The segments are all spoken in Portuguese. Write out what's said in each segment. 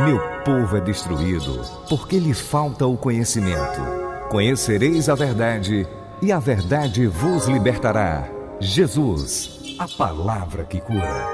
Meu povo é destruído, porque lhe falta o conhecimento. Conhecereis a verdade, e a verdade vos libertará. Jesus, a palavra que cura.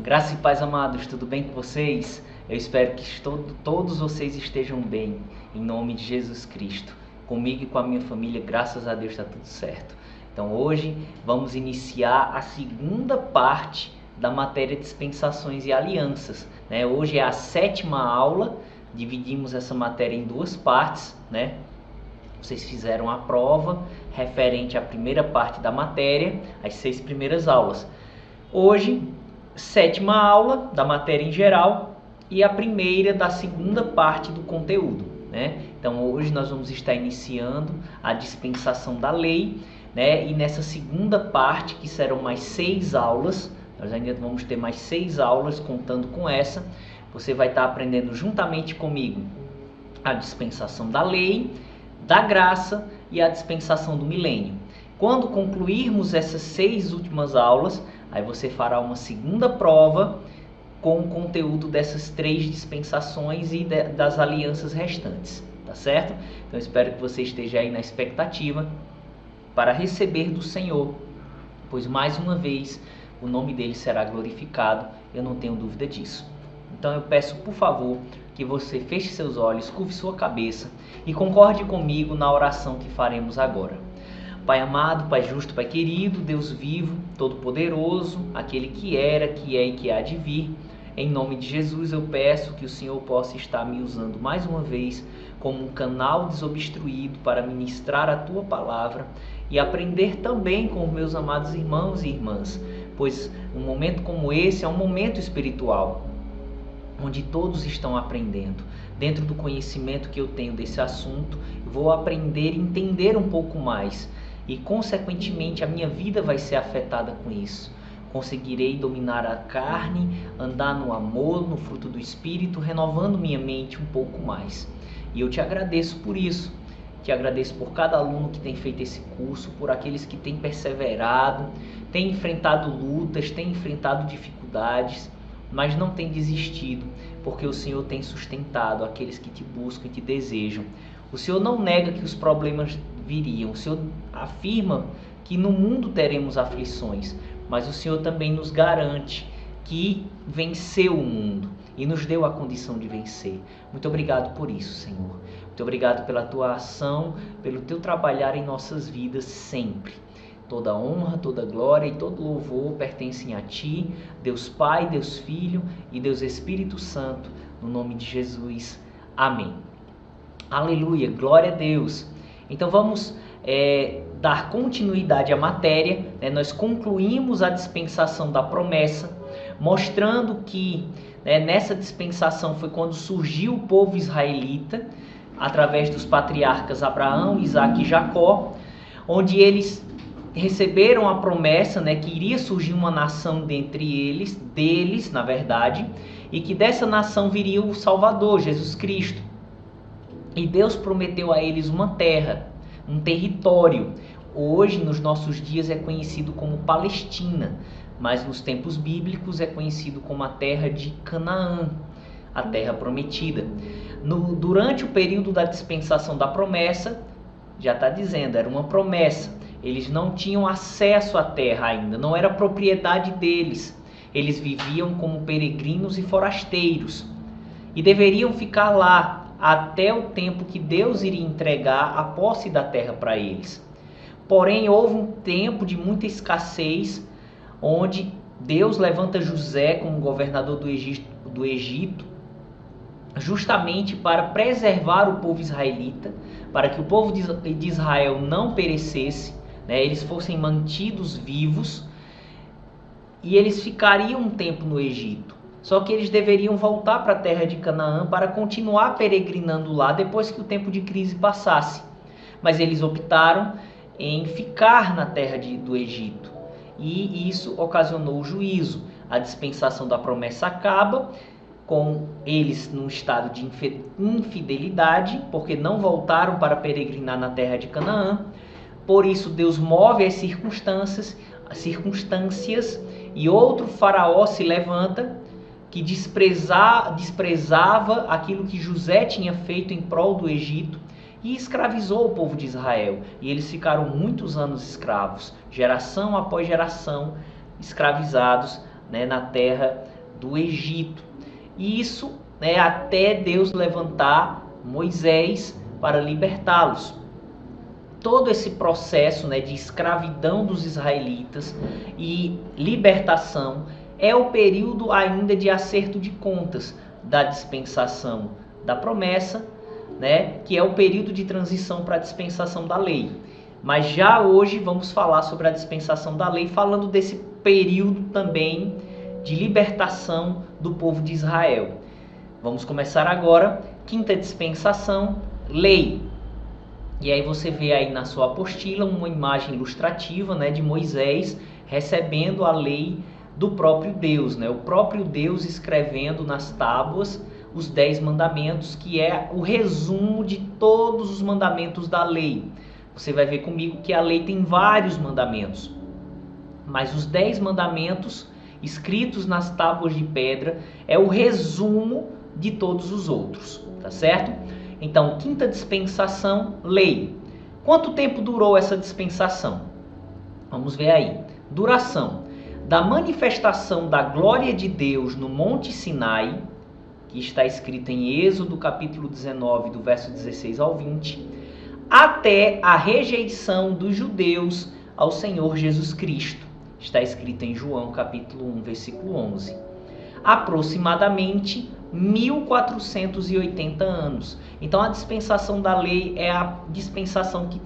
Graça e paz, amados, tudo bem com vocês? Eu espero que todos vocês estejam bem, em nome de Jesus Cristo. Comigo e com a minha família, graças a Deus, está tudo certo. Então hoje vamos iniciar a segunda parte da matéria dispensações e alianças. Hoje é a 7ª aula, dividimos essa matéria em 2 partes. Vocês fizeram a prova referente à primeira parte da matéria, as 6 primeiras aulas. Hoje, 7ª aula da matéria em geral e a primeira da segunda parte do conteúdo. Então hoje nós vamos estar iniciando a dispensação da lei, e nessa segunda parte, que serão mais 6 aulas, nós ainda vamos ter mais 6 aulas contando com essa. Você vai estar aprendendo juntamente comigo a dispensação da lei, da graça e a dispensação do milênio. Quando concluirmos essas 6 últimas aulas, aí você fará uma segunda prova com o conteúdo dessas 3 dispensações e das alianças restantes, tá certo? Então eu espero que você esteja aí na expectativa para receber do Senhor, pois mais uma vez o nome dele será glorificado, eu não tenho dúvida disso. Então eu peço, por favor, que você feche seus olhos, curve sua cabeça e concorde comigo na oração que faremos agora. Pai amado, Pai justo, Pai querido, Deus vivo, todo-poderoso, aquele que era, que é e que há de vir, em nome de Jesus eu peço que o Senhor possa estar me usando mais uma vez como um canal desobstruído para ministrar a Tua palavra e aprender também com os meus amados irmãos e irmãs, pois um momento como esse é um momento espiritual, onde todos estão aprendendo. Dentro do conhecimento que eu tenho desse assunto, eu vou aprender e entender um pouco mais. E, consequentemente, a minha vida vai ser afetada com isso. Conseguirei dominar a carne, andar no amor, no fruto do Espírito, renovando minha mente um pouco mais. E eu te agradeço por isso. Te agradeço por cada aluno que tem feito esse curso, por aqueles que têm perseverado, têm enfrentado lutas, têm enfrentado dificuldades, mas não têm desistido, porque o Senhor tem sustentado aqueles que te buscam e te desejam. O Senhor não nega que os problemas viriam, o Senhor afirma que no mundo teremos aflições, mas o Senhor também nos garante que venceu o mundo e nos deu a condição de vencer. Muito obrigado por isso, Senhor. Muito obrigado pela tua ação, pelo teu trabalhar em nossas vidas sempre. Toda honra, toda glória e todo louvor pertencem a Ti, Deus Pai, Deus Filho e Deus Espírito Santo, no nome de Jesus. Amém. Aleluia, glória a Deus. Então vamos dar continuidade à matéria. Nós concluímos a dispensação da promessa, mostrando que nessa dispensação foi quando surgiu o povo israelita, através dos patriarcas Abraão, Isaque e Jacó, onde eles receberam a promessa, que iria surgir uma nação deles, na verdade, e que dessa nação viria o Salvador, Jesus Cristo. E Deus prometeu a eles uma terra, um território. Hoje, nos nossos dias, é conhecido como Palestina, mas nos tempos bíblicos é conhecido como a terra de Canaã, a terra prometida. Durante o período da dispensação da promessa, já está dizendo, era uma promessa. Eles não tinham acesso à terra ainda, não era propriedade deles. Eles viviam como peregrinos e forasteiros e deveriam ficar lá até o tempo que Deus iria entregar a posse da terra para eles. Porém, houve um tempo de muita escassez, onde Deus levanta José como governador do Egito, justamente para preservar o povo israelita, para que o povo de Israel não perecesse, eles fossem mantidos vivos e eles ficariam um tempo no Egito. Só que eles deveriam voltar para a terra de Canaã para continuar peregrinando lá depois que o tempo de crise passasse. Mas eles optaram em ficar na terra do Egito. E isso ocasionou o juízo. A dispensação da promessa acaba, com eles num estado de infidelidade, porque não voltaram para peregrinar na terra de Canaã. Por isso Deus move as circunstâncias, e outro faraó se levanta, que desprezava aquilo que José tinha feito em prol do Egito, e escravizou o povo de Israel. E eles ficaram muitos anos escravos, geração após geração, escravizados, né, na terra do Egito. E isso, né, até Deus levantar Moisés para libertá-los. Todo esse processo, né, de escravidão dos israelitas e libertação é o período ainda de acerto de contas da dispensação da promessa, né, que é o período de transição para a dispensação da lei. Mas já hoje vamos falar sobre a dispensação da lei, falando desse período também de libertação do povo de Israel. Vamos começar agora, quinta dispensação, lei. E aí você vê aí na sua apostila uma imagem ilustrativa, né, de Moisés recebendo a lei do próprio Deus, né? O próprio Deus escrevendo nas tábuas os 10 mandamentos, que é o resumo de todos os mandamentos da lei. Você vai ver comigo que a lei tem vários mandamentos, mas os 10 mandamentos escritos nas tábuas de pedra é o resumo de todos os outros, tá certo? Então, quinta dispensação, lei. Quanto tempo durou essa dispensação? Vamos ver aí. Duração: da manifestação da glória de Deus no Monte Sinai, que está escrito em Êxodo capítulo 19, do verso 16 ao 20, até a rejeição dos judeus ao Senhor Jesus Cristo. Está escrito em João capítulo 1, versículo 11. Aproximadamente 1480 anos. Então a dispensação da lei é a dispensação que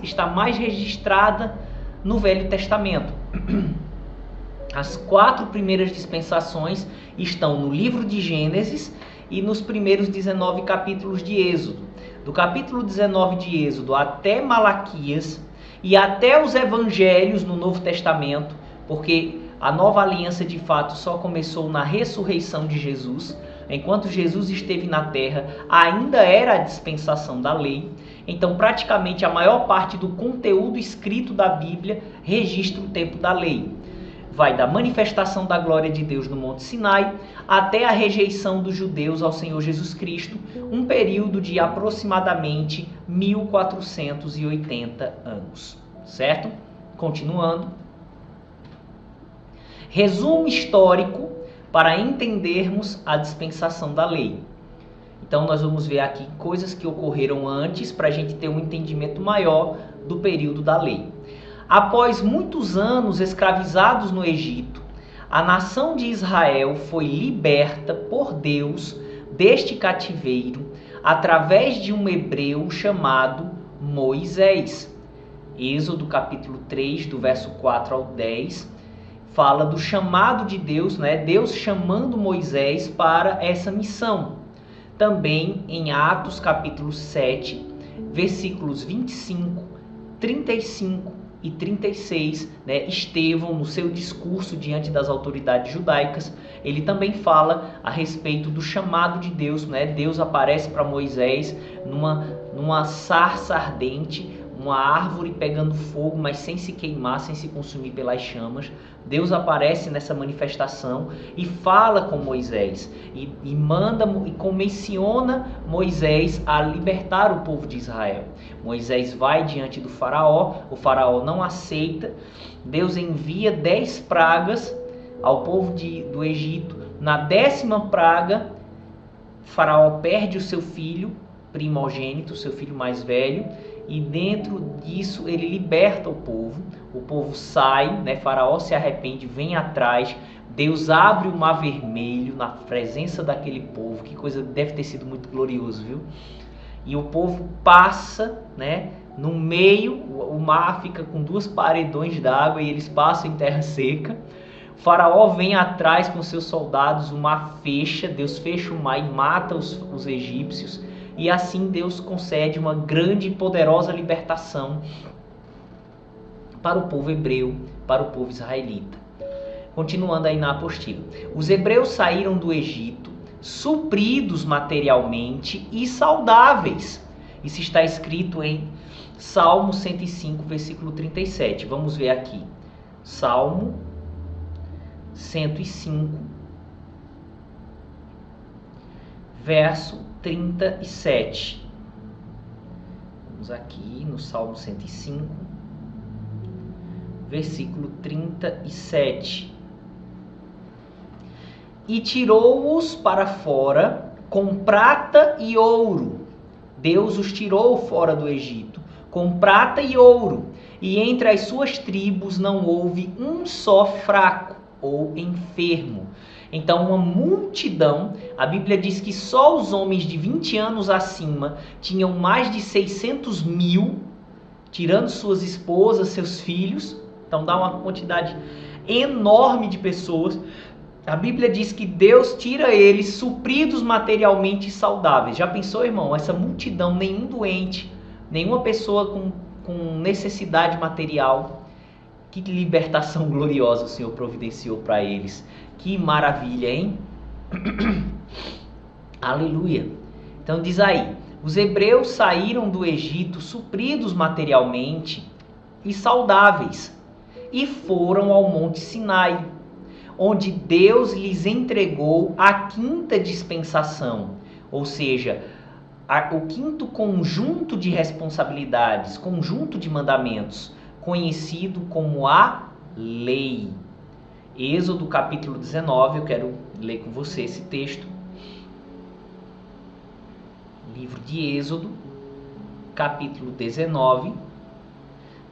está mais registrada no Velho Testamento. As 4 primeiras dispensações estão no livro de Gênesis e nos primeiros 19 capítulos de Êxodo. Do capítulo 19 de Êxodo até Malaquias e até os evangelhos no Novo Testamento, porque a nova aliança de fato só começou na ressurreição de Jesus. Enquanto Jesus esteve na terra, ainda era a dispensação da lei. Então, praticamente a maior parte do conteúdo escrito da Bíblia registra o tempo da lei. Vai da manifestação da glória de Deus no Monte Sinai até a rejeição dos judeus ao Senhor Jesus Cristo, um período de aproximadamente 1480 anos, certo? Continuando. Resumo histórico para entendermos a dispensação da lei. Então nós vamos ver aqui coisas que ocorreram antes para a gente ter um entendimento maior do período da lei. Após muitos anos escravizados no Egito, a nação de Israel foi liberta por Deus deste cativeiro através de um hebreu chamado Moisés. Êxodo capítulo 3, do verso 4 ao 10, fala do chamado de Deus, né? Deus chamando Moisés para essa missão. Também em Atos capítulo 7, versículos 25, 35 e 36, né? Estevão, no seu discurso diante das autoridades judaicas, ele também fala a respeito do chamado de Deus, né? Deus aparece para Moisés numa sarça ardente, uma árvore pegando fogo, mas sem se queimar, sem se consumir pelas chamas. Deus aparece nessa manifestação e fala com Moisés e manda e comissiona Moisés a libertar o povo de Israel. Moisés vai diante do faraó, o faraó não aceita. Deus envia 10 pragas ao povo do Egito. Na 10ª praga, o faraó perde o seu filho primogênito, seu filho mais velho, e dentro disso ele liberta o povo sai, né? Faraó se arrepende, vem atrás, Deus abre o mar vermelho na presença daquele povo, que coisa, deve ter sido muito glorioso, viu? E o povo passa, né? No meio, o mar fica com 2 paredões d'água e eles passam em terra seca. O faraó vem atrás com seus soldados, o mar fecha, Deus fecha o mar e mata os egípcios. E assim Deus concede uma grande e poderosa libertação para o povo hebreu, para o povo israelita. Continuando aí na apostila. Os hebreus saíram do Egito supridos materialmente e saudáveis. Isso está escrito em Salmo 105, versículo 37. Vamos ver aqui. Salmo 105, verso 37. Vamos aqui no Salmo 105, versículo 37. E tirou-os para fora com prata e ouro. Deus os tirou fora do Egito com prata e ouro. E entre as suas tribos não houve um só fraco ou enfermo. Então, uma multidão, a Bíblia diz que só os homens de 20 anos acima tinham mais de 600 mil, tirando suas esposas, seus filhos. Então, dá uma quantidade enorme de pessoas. A Bíblia diz que Deus tira eles supridos materialmente e saudáveis. Já pensou, irmão? Essa multidão, nenhum doente, nenhuma pessoa com necessidade material. Que libertação gloriosa o Senhor providenciou para eles. Que maravilha, hein? Aleluia. Então diz aí, os hebreus saíram do Egito supridos materialmente e saudáveis e foram ao Monte Sinai, onde Deus lhes entregou a quinta dispensação, ou seja, o quinto conjunto de responsabilidades, conjunto de mandamentos, conhecido como a lei. Êxodo capítulo 19, eu quero ler com você esse texto. Livro de Êxodo, capítulo 19,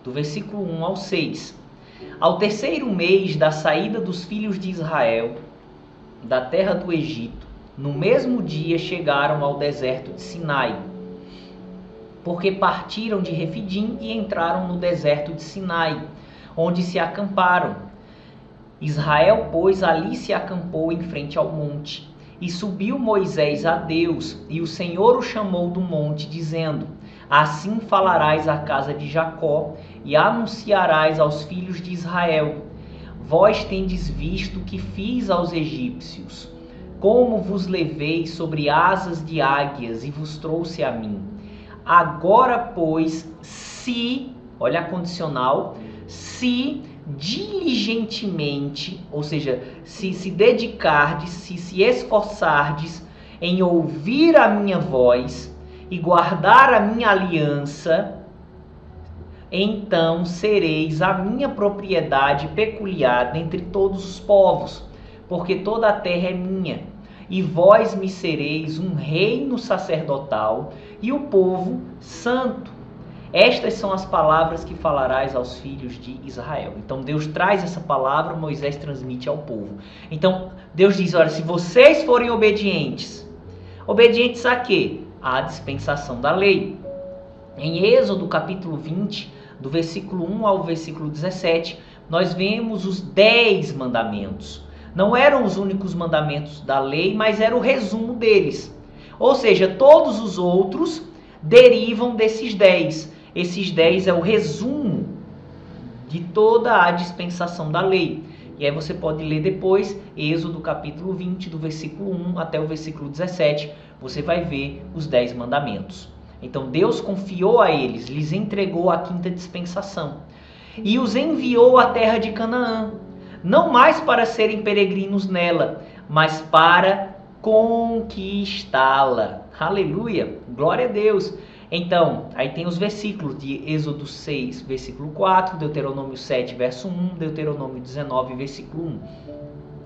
do versículo 1 ao 6. Ao terceiro mês da saída dos filhos de Israel da terra do Egito, no mesmo dia chegaram ao deserto de Sinai, porque partiram de Refidim e entraram no deserto de Sinai, onde se acamparam. Israel, pois, ali se acampou em frente ao monte. E subiu Moisés a Deus, e o Senhor o chamou do monte, dizendo: Assim falarás à casa de Jacó, e anunciarás aos filhos de Israel: Vós tendes visto o que fiz aos egípcios, como vos levei sobre asas de águias e vos trouxe a mim. Agora, pois, olha a condicional, se diligentemente, ou seja, se dedicardes, se esforçardes em ouvir a minha voz e guardar a minha aliança, então sereis a minha propriedade peculiar dentre todos os povos, porque toda a terra é minha, e vós me sereis um reino sacerdotal e o povo santo. Estas são as palavras que falarás aos filhos de Israel. Então Deus traz essa palavra, Moisés transmite ao povo. Então Deus diz, olha, se vocês forem obedientes, obedientes a quê? À dispensação da lei. Em Êxodo capítulo 20, do versículo 1 ao versículo 17, nós vemos os 10 mandamentos. Não eram os únicos mandamentos da lei, mas era o resumo deles. Ou seja, todos os outros derivam desses 10. Esses 10 é o resumo de toda a dispensação da lei. E aí você pode ler depois, Êxodo capítulo 20, do versículo 1 até o versículo 17, você vai ver os 10 mandamentos. Então Deus confiou a eles, lhes entregou a quinta dispensação e os enviou à terra de Canaã, não mais para serem peregrinos nela, mas para conquistá-la. Aleluia, glória a Deus. Então, aí tem os versículos de Êxodo 6, versículo 4, Deuteronômio 7, verso 1, Deuteronômio 19, versículo 1.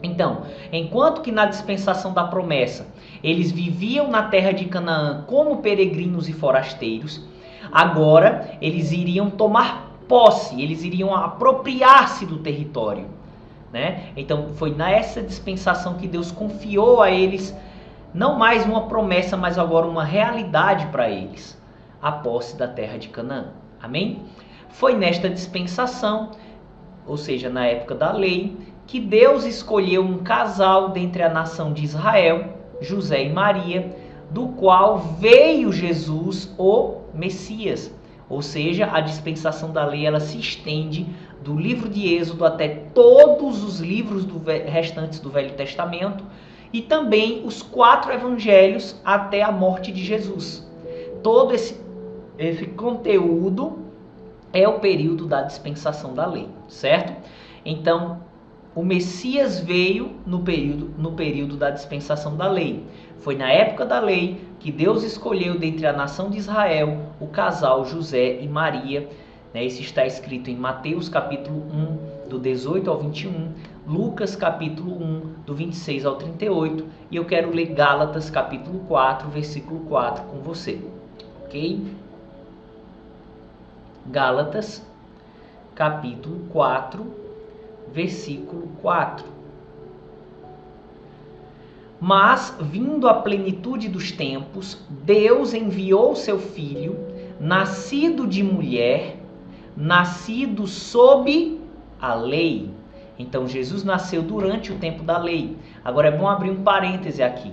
Então, enquanto que na dispensação da promessa, eles viviam na terra de Canaã como peregrinos e forasteiros, agora eles iriam tomar posse, eles iriam apropriar-se do território, né? Então, foi nessa dispensação que Deus confiou a eles, não mais uma promessa, mas agora uma realidade para eles, a posse da terra de Canaã. Amém? Foi nesta dispensação, ou seja, na época da lei, que Deus escolheu um casal dentre a nação de Israel, José e Maria, do qual veio Jesus, o Messias. Ou seja, a dispensação da lei ela se estende do livro de Êxodo até todos os livros restantes do Velho Testamento, e também os 4 evangelhos até a morte de Jesus. Todo esse conteúdo é o período da dispensação da lei, certo? Então, o Messias veio no período da dispensação da lei. Foi na época da lei que Deus escolheu dentre a nação de Israel o casal José e Maria. Isso está escrito em Mateus capítulo 1, do 18 ao 21, Lucas capítulo 1, do 26 ao 38, e eu quero ler Gálatas capítulo 4, versículo 4 com você, ok? Gálatas capítulo 4, versículo 4. Mas, vindo a plenitude dos tempos, Deus enviou seu Filho, nascido de mulher, nascido sob a lei. Então, Jesus nasceu durante o tempo da lei. Agora é bom abrir um parêntese aqui.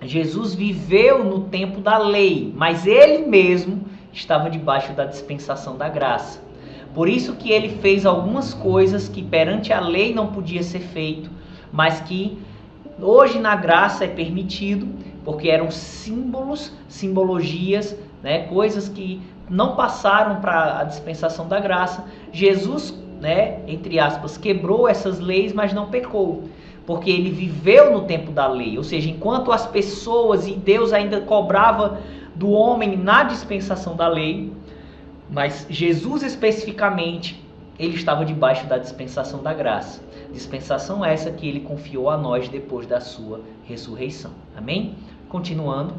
Jesus viveu no tempo da lei, mas ele mesmo estava debaixo da dispensação da graça. Por isso que ele fez algumas coisas que perante a lei não podia ser feito, mas que hoje na graça é permitido, porque eram símbolos, simbologias, coisas que não passaram para a dispensação da graça. Jesus, entre aspas, quebrou essas leis, mas não pecou, porque ele viveu no tempo da lei. Ou seja, enquanto as pessoas e Deus ainda cobrava do homem na dispensação da lei, mas Jesus especificamente, ele estava debaixo da dispensação da graça. Dispensação essa que ele confiou a nós depois da sua ressurreição. Amém? Continuando.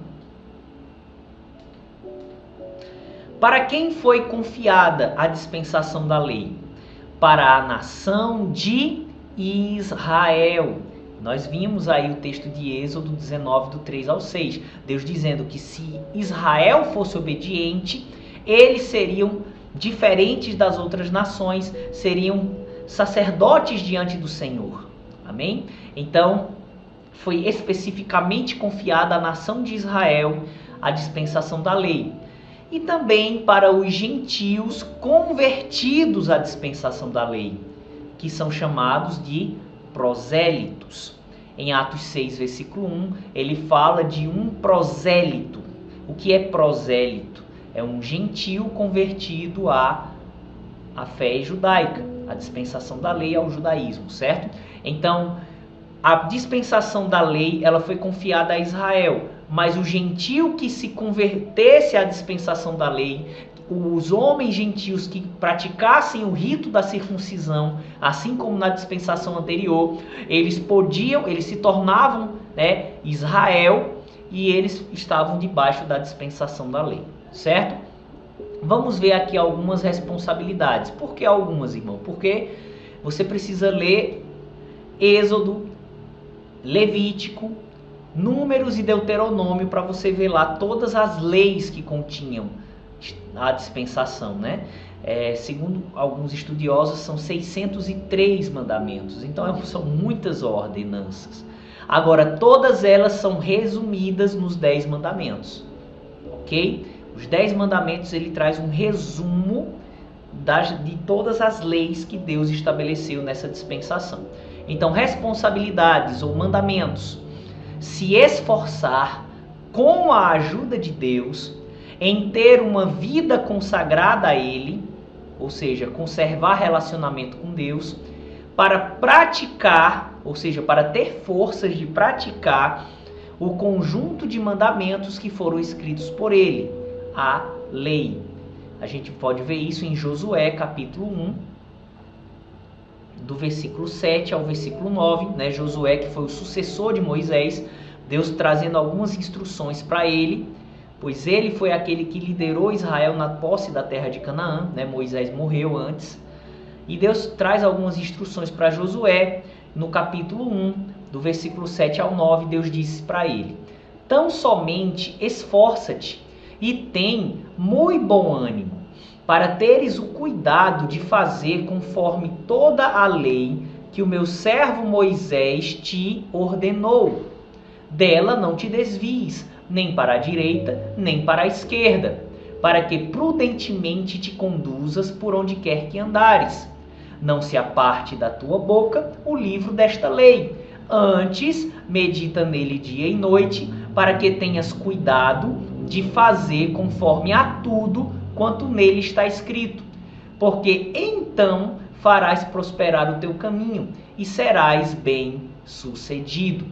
Para quem foi confiada a dispensação da lei? Para a nação de Israel. Nós vimos aí o texto de Êxodo 19, do 3 ao 6. Deus dizendo que se Israel fosse obediente, eles seriam diferentes das outras nações, seriam sacerdotes diante do Senhor. Amém? Então, foi especificamente confiada à nação de Israel a dispensação da lei. E também para os gentios convertidos à dispensação da lei, que são chamados de prosélitos. Em Atos 6, versículo 1, ele fala de um prosélito. O que é prosélito? É um gentio convertido à fé judaica, a dispensação da lei ao judaísmo, certo? Então, a dispensação da lei, ela foi confiada a Israel, mas o gentio que se convertesse à dispensação da lei, os homens gentios que praticassem o rito da circuncisão, assim como na dispensação anterior, eles se tornavam, Israel, e eles estavam debaixo da dispensação da lei, certo? Vamos ver aqui algumas responsabilidades. Por que algumas, irmão? Porque você precisa ler Êxodo, Levítico, Números e Deuteronômio para você ver lá todas as leis que continham a dispensação, segundo alguns estudiosos, são 603 mandamentos. Então são muitas ordenanças. Agora, todas elas são resumidas nos 10 mandamentos. Ok? Os 10 mandamentos, ele traz um resumo de todas as leis que Deus estabeleceu nessa dispensação. Então, responsabilidades ou mandamentos. Se esforçar com a ajuda de Deus em ter uma vida consagrada a Ele, ou seja, conservar relacionamento com Deus, para praticar, ou seja, para ter forças de praticar o conjunto de mandamentos que foram escritos por Ele, a lei. A gente pode ver isso em Josué, capítulo 1, do versículo 7 ao versículo 9, Josué, que foi o sucessor de Moisés, Deus trazendo algumas instruções para ele, pois ele foi aquele que liderou Israel na posse da terra de Canaã, Moisés morreu antes, e Deus traz algumas instruções para Josué. No capítulo 1, do versículo 7 ao 9, Deus disse para ele: tão somente esforça-te e tem muito bom ânimo, para teres o cuidado de fazer conforme toda a lei que o meu servo Moisés te ordenou. Dela não te desvies, nem para a direita, nem para a esquerda, para que prudentemente te conduzas por onde quer que andares. Não se aparte da tua boca o livro desta lei, Antes, medita nele dia e noite, para que tenhas cuidado de fazer conforme a tudo quanto nele está escrito. Porque então farás prosperar o teu caminho e serás bem-sucedido.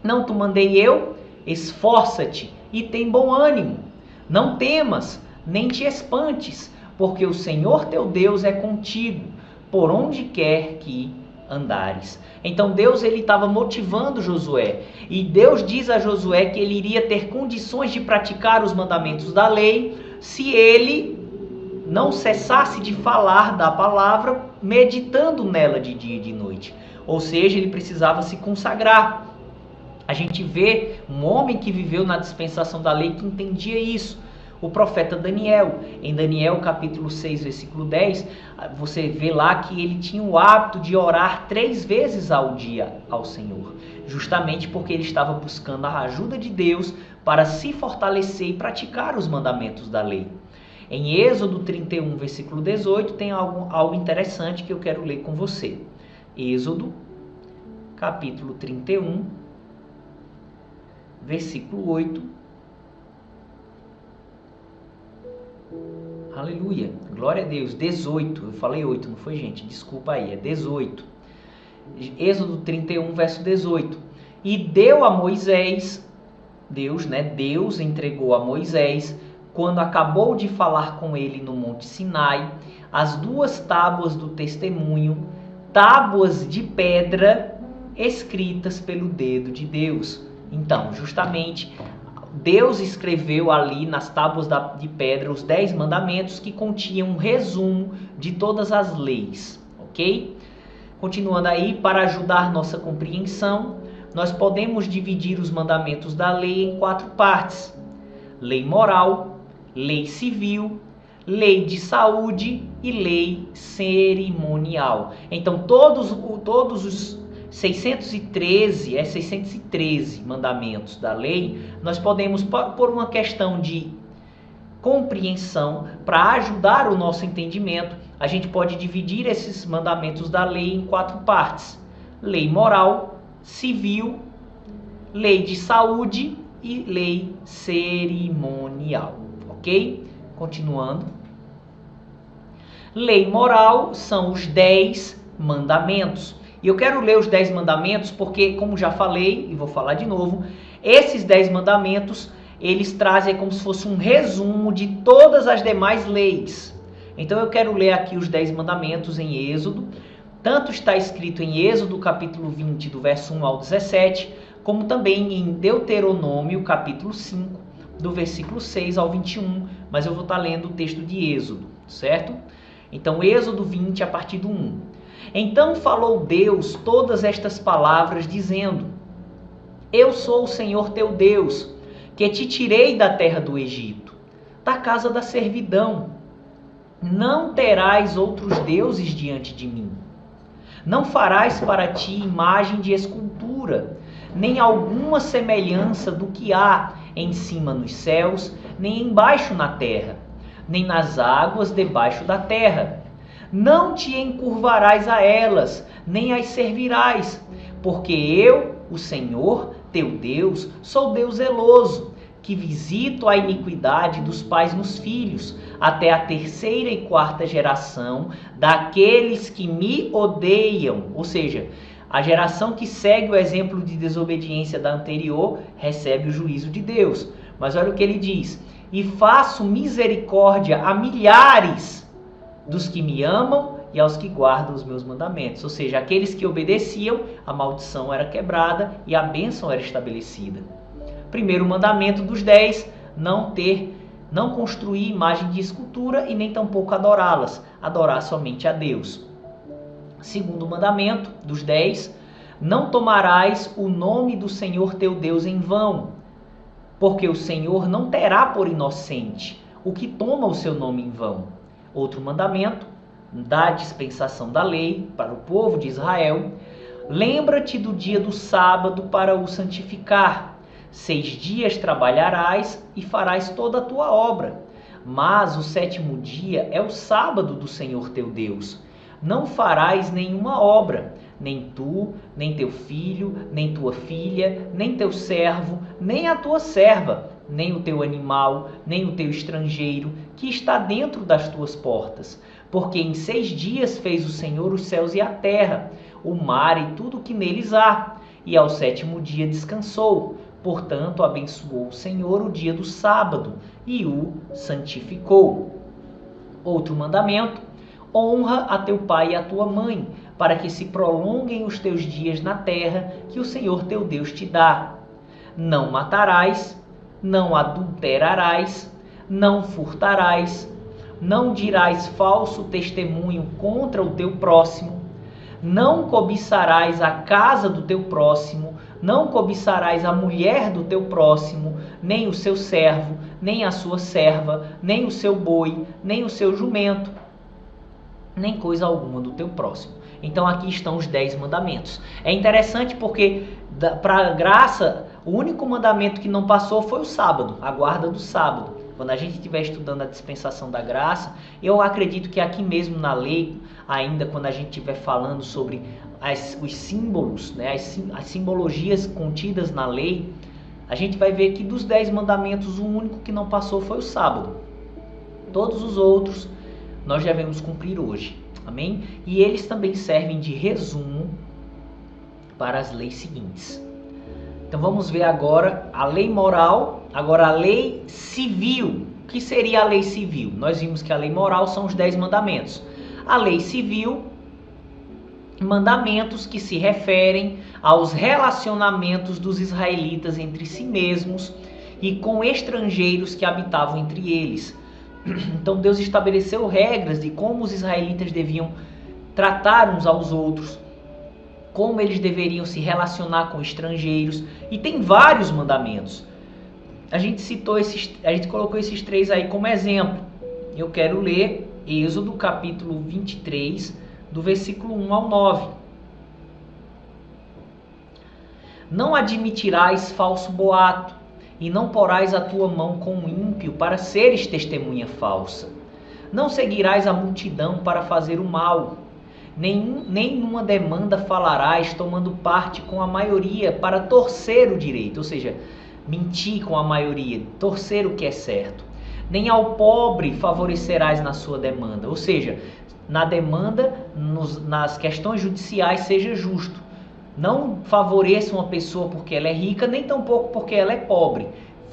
Não te mandei eu? Esforça-te e tem bom ânimo. Não temas, nem te espantes, porque o Senhor teu Deus é contigo, por onde quer que andares. Então Deus estava motivando Josué, e Deus diz a Josué que ele iria ter condições de praticar os mandamentos da lei se ele não cessasse de falar da palavra, meditando nela de dia e de noite. Ou seja, ele precisava se consagrar. A gente vê um homem que viveu na dispensação da lei que entendia isso. O profeta Daniel, em Daniel capítulo 6, versículo 10, você vê lá que ele tinha o hábito de orar 3 vezes ao dia ao Senhor, justamente porque ele estava buscando a ajuda de Deus para se fortalecer e praticar os mandamentos da lei. Em Êxodo 31, versículo 18, tem algo interessante que eu quero ler com você. Êxodo capítulo 31, versículo 8. Aleluia, glória a Deus. 18, eu falei 8, não foi, gente? Desculpa aí, é 18. Êxodo 31, verso 18. E deu a Moisés, Deus entregou a Moisés, quando acabou de falar com ele no Monte Sinai, as 2 tábuas do testemunho, tábuas de pedra escritas pelo dedo de Deus. Então, justamente, Deus escreveu ali nas tábuas de pedra os 10 mandamentos que continham um resumo de todas as leis, ok? Continuando aí, para ajudar nossa compreensão, nós podemos dividir os mandamentos da lei em 4 partes: lei moral, lei civil, lei de saúde e lei cerimonial. Então todos os 613 mandamentos da lei, nós podemos, por uma questão de compreensão, para ajudar o nosso entendimento, a gente pode dividir esses mandamentos da lei em 4 partes: lei moral, civil, lei de saúde e lei cerimonial, ok? Continuando. Lei moral são os 10 mandamentos. E eu quero ler os 10 mandamentos porque, como já falei, e vou falar de novo, esses 10 mandamentos, eles trazem como se fosse um resumo de todas as demais leis. Então eu quero ler aqui os 10 mandamentos em Êxodo. Tanto está escrito em Êxodo capítulo 20, do verso 1 ao 17, como também em Deuteronômio capítulo 5, do versículo 6 ao 21, mas eu vou estar lendo o texto de Êxodo, certo? Então Êxodo 20, a partir do 1. Então falou Deus todas estas palavras, dizendo: Eu sou o Senhor teu Deus, que te tirei da terra do Egito, da casa da servidão. Não terás outros deuses diante de mim. Não farás para ti imagem de escultura, nem alguma semelhança do que há em cima nos céus, nem embaixo na terra, nem nas águas debaixo da terra. Não te encurvarás a elas, nem as servirás, porque eu, o Senhor, teu Deus, sou Deus zeloso, que visito a iniquidade dos pais nos filhos, até a 3ª e 4ª geração daqueles que me odeiam. Ou seja, a geração que segue o exemplo de desobediência da anterior recebe o juízo de Deus. Mas olha o que ele diz: e faço misericórdia a milhares dos que me amam e aos que guardam os meus mandamentos. Ou seja, aqueles que obedeciam, a maldição era quebrada e a bênção era estabelecida. Primeiro mandamento dos 10, não construir imagem de escultura e nem tampouco adorá-las, adorar somente a Deus. Segundo mandamento dos 10, não tomarás o nome do Senhor teu Deus em vão, porque o Senhor não terá por inocente o que toma o seu nome em vão. Outro mandamento da dispensação da lei para o povo de Israel: lembra-te do dia do sábado para o santificar. 6 dias trabalharás e farás toda a tua obra, mas o 7º dia é o sábado do Senhor teu Deus. Não farás nenhuma obra, nem tu, nem teu filho, nem tua filha, nem teu servo, nem a tua serva, nem o teu animal, nem o teu estrangeiro, que está dentro das tuas portas. Porque em 6 dias fez o Senhor os céus e a terra, o mar e tudo o que neles há, e ao 7º dia descansou. Portanto, abençoou o Senhor o dia do sábado e o santificou. Outro mandamento: honra a teu pai e a tua mãe, para que se prolonguem os teus dias na terra que o Senhor teu Deus te dá. Não matarás, não adulterarás, não furtarás, não dirás falso testemunho contra o teu próximo, não cobiçarás a casa do teu próximo, não cobiçarás a mulher do teu próximo, nem o seu servo, nem a sua serva, nem o seu boi, nem o seu jumento, nem coisa alguma do teu próximo. Então aqui estão os 10 mandamentos. É interessante porque para a graça, o único mandamento que não passou foi o sábado, a guarda do sábado. Quando a gente estiver estudando a dispensação da graça, eu acredito que aqui mesmo na lei, ainda quando a gente estiver falando sobre os símbolos, né, as simbologias contidas na lei, a gente vai ver que dos 10 mandamentos, o único que não passou foi o sábado. Todos os outros nós devemos cumprir hoje. Amém? E eles também servem de resumo para as leis seguintes. Então vamos ver agora a lei moral, agora a lei civil. O que seria a lei civil? Nós vimos que a lei moral são os 10 mandamentos. A lei civil, mandamentos que se referem aos relacionamentos dos israelitas entre si mesmos e com estrangeiros que habitavam entre eles. Então Deus estabeleceu regras de como os israelitas deviam tratar uns aos outros, como eles deveriam se relacionar com estrangeiros, e tem vários mandamentos. A gente colocou esses 3 aí como exemplo. Eu quero ler Êxodo capítulo 23, do versículo 1 ao 9. Não admitirás falso boato, e não porás a tua mão com o ímpio para seres testemunha falsa. Não seguirás a multidão para fazer o mal. Nenhuma demanda falarás tomando parte com a maioria para torcer o direito, ou seja, mentir com a maioria, torcer o que é certo. Nem ao pobre favorecerás na sua demanda, ou seja, na demanda, nas questões judiciais, seja justo. Não favoreça uma pessoa porque ela é rica, nem tampouco porque ela é pobre.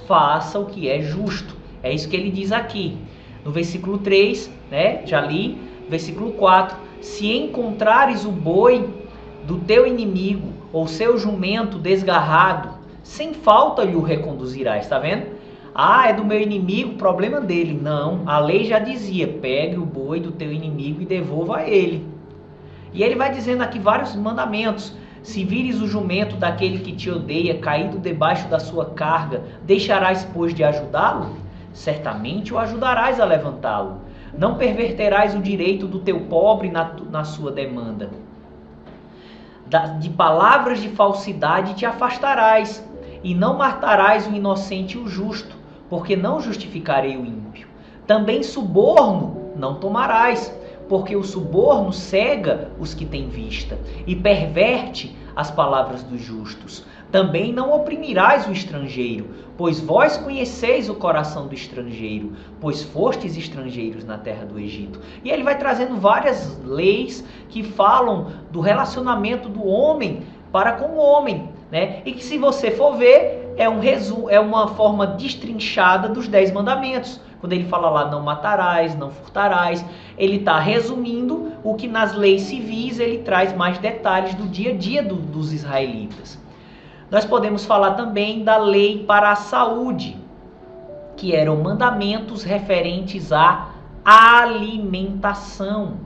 Faça o que é justo. É isso que ele diz aqui. No versículo 3, né, já li, versículo 4. Se encontrares o boi do teu inimigo ou seu jumento desgarrado, sem falta lhe o reconduzirás. Está vendo? Ah, é do meu inimigo, problema dele. Não, a lei já dizia, pegue o boi do teu inimigo e devolva a ele. E ele vai dizendo aqui vários mandamentos. Se vires o jumento daquele que te odeia caído debaixo da sua carga, deixarás, pois, de ajudá-lo? Certamente o ajudarás a levantá-lo. Não perverterás o direito do teu pobre na sua demanda. De palavras de falsidade te afastarás, e não matarás o inocente e o justo, porque não justificarei o ímpio. Também suborno não tomarás, porque o suborno cega os que têm vista e perverte as palavras dos justos. Também não oprimirás o estrangeiro, pois vós conheceis o coração do estrangeiro, pois fostes estrangeiros na terra do Egito. E ele vai trazendo várias leis que falam do relacionamento do homem para com o homem, né? E que, se você for ver, é uma forma destrinchada dos 10 mandamentos. Quando ele fala lá, não matarás, não furtarás, ele está resumindo o que nas leis civis ele traz mais detalhes do dia a dia dos israelitas. Nós podemos falar também da lei para a saúde, que eram mandamentos referentes à alimentação.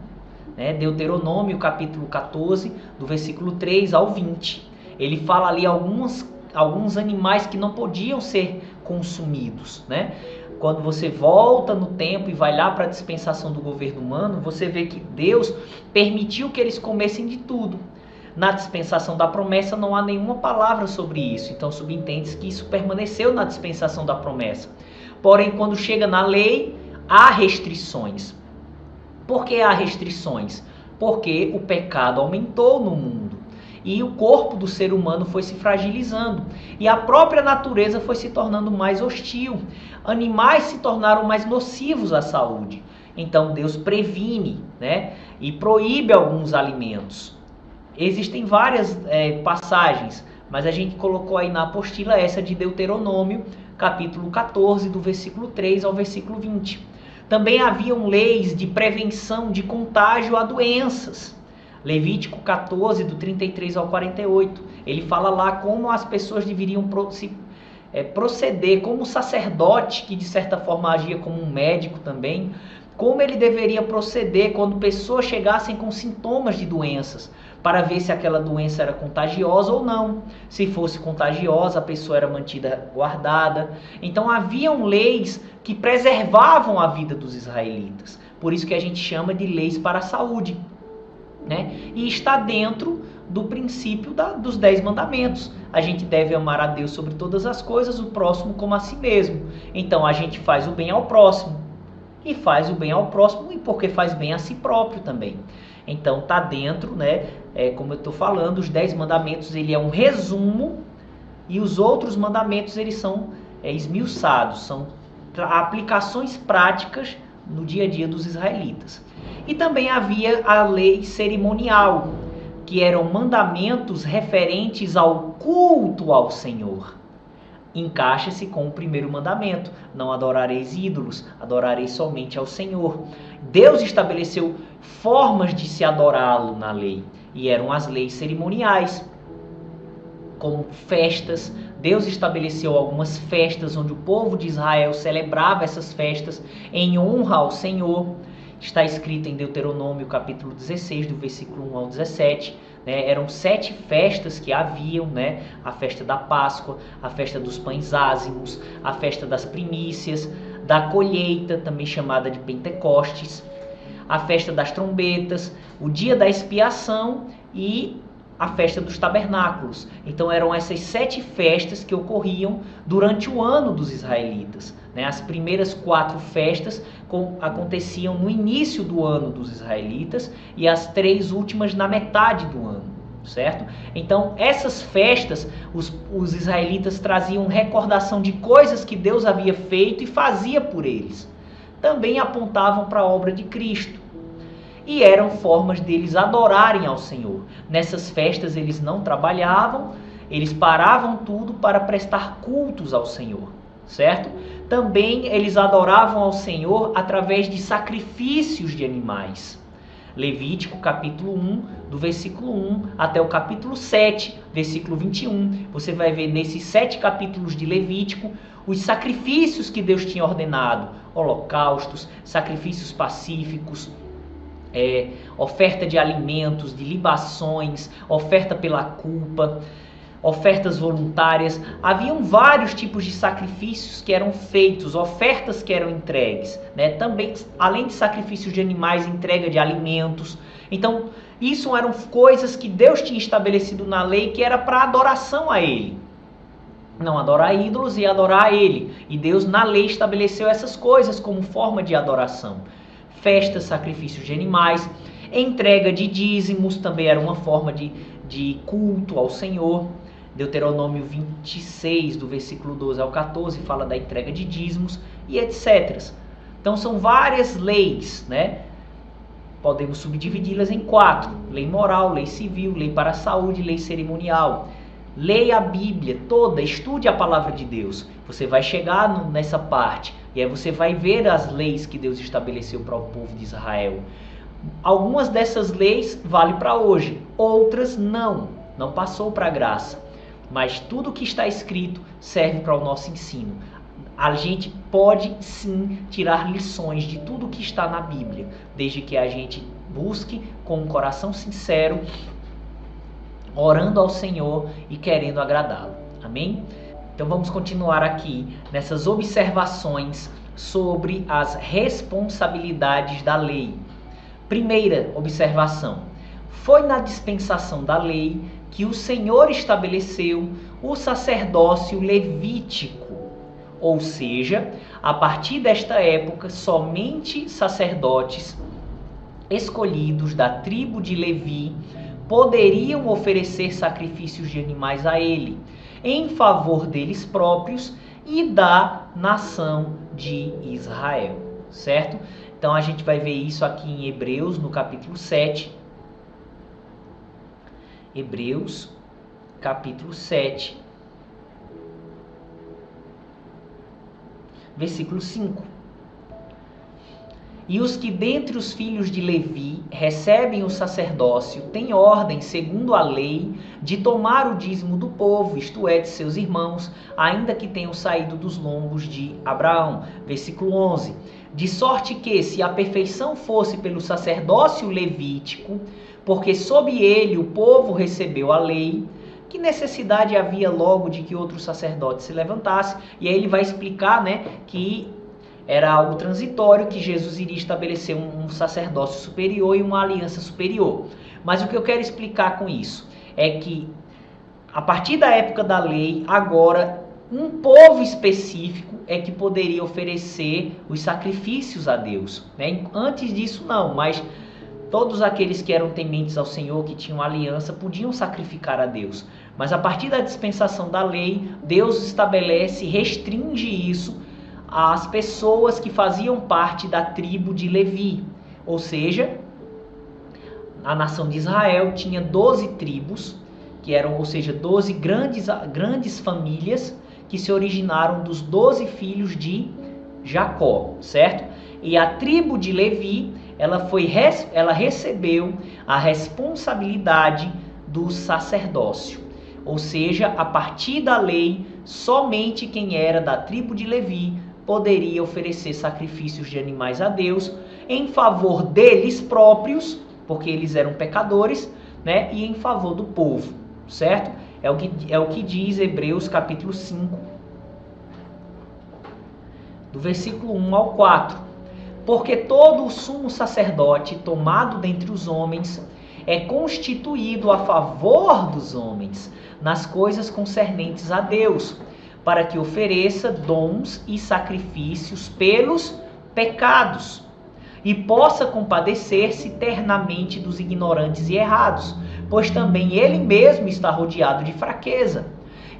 Né? Deuteronômio capítulo 14, do versículo 3 ao 20. Ele fala ali alguns animais que não podiam ser consumidos, né? Quando você volta no tempo e vai lá para a dispensação do governo humano, você vê que Deus permitiu que eles comessem de tudo. Na dispensação da promessa não há nenhuma palavra sobre isso, então subentende-se que isso permaneceu na dispensação da promessa. Porém, quando chega na lei, há restrições. Por que há restrições? Porque o pecado aumentou no mundo. e o corpo do ser humano foi se fragilizando e a própria natureza foi se tornando mais hostil. Animais se tornaram mais nocivos à saúde. Então Deus previne, né, e proíbe alguns alimentos. Existem várias passagens, mas a gente colocou aí na apostila essa de Deuteronômio, capítulo 14, do versículo 3 ao versículo 20. Também haviam leis de prevenção de contágio a doenças. Levítico 14, do 33 ao 48. Ele fala lá como as pessoas deveriam proceder, como o sacerdote, que de certa forma agia como um médico também, como ele deveria proceder quando pessoas chegassem com sintomas de doenças, para ver se aquela doença era contagiosa ou não. Se fosse contagiosa, a pessoa era mantida guardada. Então haviam leis que preservavam a vida dos israelitas. Por isso que a gente chama de leis para a saúde, né? E está dentro do princípio dos 10 mandamentos. A gente deve amar a Deus sobre todas as coisas, o próximo como a si mesmo. Então a gente faz o bem ao próximo. E faz o bem ao próximo e porque faz bem a si próprio também. Então está dentro, né? Como eu estou falando, os 10 mandamentos, ele é um resumo, e os outros mandamentos eles são esmiuçados, são aplicações práticas no dia a dia dos israelitas. E também havia a lei cerimonial, que eram mandamentos referentes ao culto ao Senhor. Encaixa-se com o primeiro mandamento: não adorareis ídolos, adorareis somente ao Senhor. Deus estabeleceu formas de se adorá-lo na lei, e eram as leis cerimoniais, como festas. Deus estabeleceu algumas festas onde o povo de Israel celebrava essas festas em honra ao Senhor. Está escrito em Deuteronômio capítulo 16, do versículo 1 ao 17. Eram 7 festas que haviam, né? A festa da Páscoa, a festa dos pães ázimos, a festa das primícias, da colheita, também chamada de Pentecostes, a festa das trombetas, o dia da expiação e a festa dos tabernáculos. Então eram essas 7 festas que ocorriam durante o ano dos israelitas, né? As primeiras 4 festas aconteciam no início do ano dos israelitas e as 3 últimas na metade do ano, certo? Então essas festas, os israelitas traziam recordação de coisas que Deus havia feito e fazia por eles. Também apontavam para a obra de Cristo. E eram formas deles adorarem ao Senhor. Nessas festas eles não trabalhavam, eles paravam tudo para prestar cultos ao Senhor, certo? Também eles adoravam ao Senhor através de sacrifícios de animais. Levítico capítulo 1, do versículo 1 até o capítulo 7, versículo 21. Você vai ver nesses 7 capítulos de Levítico os sacrifícios que Deus tinha ordenado: holocaustos, sacrifícios pacíficos, oferta de alimentos, de libações, oferta pela culpa, ofertas voluntárias. Haviam vários tipos de sacrifícios que eram feitos, ofertas que eram entregues, né? Também, além de sacrifícios de animais, entrega de alimentos. Então, isso eram coisas que Deus tinha estabelecido na lei, que era para adoração a Ele. Não adorar ídolos e adorar a Ele. E Deus na lei estabeleceu essas coisas como forma de adoração. Festas, sacrifícios de animais, entrega de dízimos também era uma forma de culto ao Senhor. Deuteronômio 26, do versículo 12 ao 14, fala da entrega de dízimos e etc. Então são várias leis, né? Podemos subdividi-las em 4. Lei moral, lei civil, lei para a saúde, lei cerimonial. Leia a Bíblia toda, estude a palavra de Deus. Você vai chegar nessa parte e aí você vai ver as leis que Deus estabeleceu para o povo de Israel. Algumas dessas leis valem para hoje, outras não passou para a graça. Mas tudo que está escrito serve para o nosso ensino. A gente pode sim tirar lições de tudo que está na Bíblia, desde que a gente busque com um coração sincero, orando ao Senhor e querendo agradá-lo. Amém? Então vamos continuar aqui nessas observações sobre as responsabilidades da lei. Primeira observação: foi na dispensação da lei que o Senhor estabeleceu o sacerdócio levítico, ou seja, a partir desta época somente sacerdotes escolhidos da tribo de Levi poderiam oferecer sacrifícios de animais a ele, em favor deles próprios e da nação de Israel, certo? Então a gente vai ver isso aqui em Hebreus, no capítulo 7. Hebreus, capítulo 7, versículo 5. E os que dentre os filhos de Levi recebem o sacerdócio têm ordem, segundo a lei, de tomar o dízimo do povo, isto é, de seus irmãos, ainda que tenham saído dos lombos de Abraão. Versículo 11. De sorte que, se a perfeição fosse pelo sacerdócio levítico, porque sob ele o povo recebeu a lei, que necessidade havia logo de que outro sacerdote se levantasse? E aí ele vai explicar, que era algo transitório, que Jesus iria estabelecer um sacerdócio superior e uma aliança superior. Mas o que eu quero explicar com isso é que, a partir da época da lei, agora, um povo específico é que poderia oferecer os sacrifícios a Deus. Antes disso, não, mas todos aqueles que eram tementes ao Senhor, que tinham aliança, podiam sacrificar a Deus. Mas a partir da dispensação da lei, Deus estabelece, restringe isso às pessoas que faziam parte da tribo de Levi. Ou seja, a nação de Israel tinha 12 tribos, que eram, ou seja, 12 grandes famílias que se originaram dos 12 filhos de Jacó, certo? E a tribo de Levi, ela recebeu a responsabilidade do sacerdócio. Ou seja, a partir da lei, somente quem era da tribo de Levi poderia oferecer sacrifícios de animais a Deus em favor deles próprios, porque eles eram pecadores, e em favor do povo, certo? É o que diz Hebreus capítulo 5, do versículo 1 ao 4. Porque todo o sumo sacerdote tomado dentre os homens é constituído a favor dos homens nas coisas concernentes a Deus, para que ofereça dons e sacrifícios pelos pecados e possa compadecer-se ternamente dos ignorantes e errados, pois também ele mesmo está rodeado de fraqueza.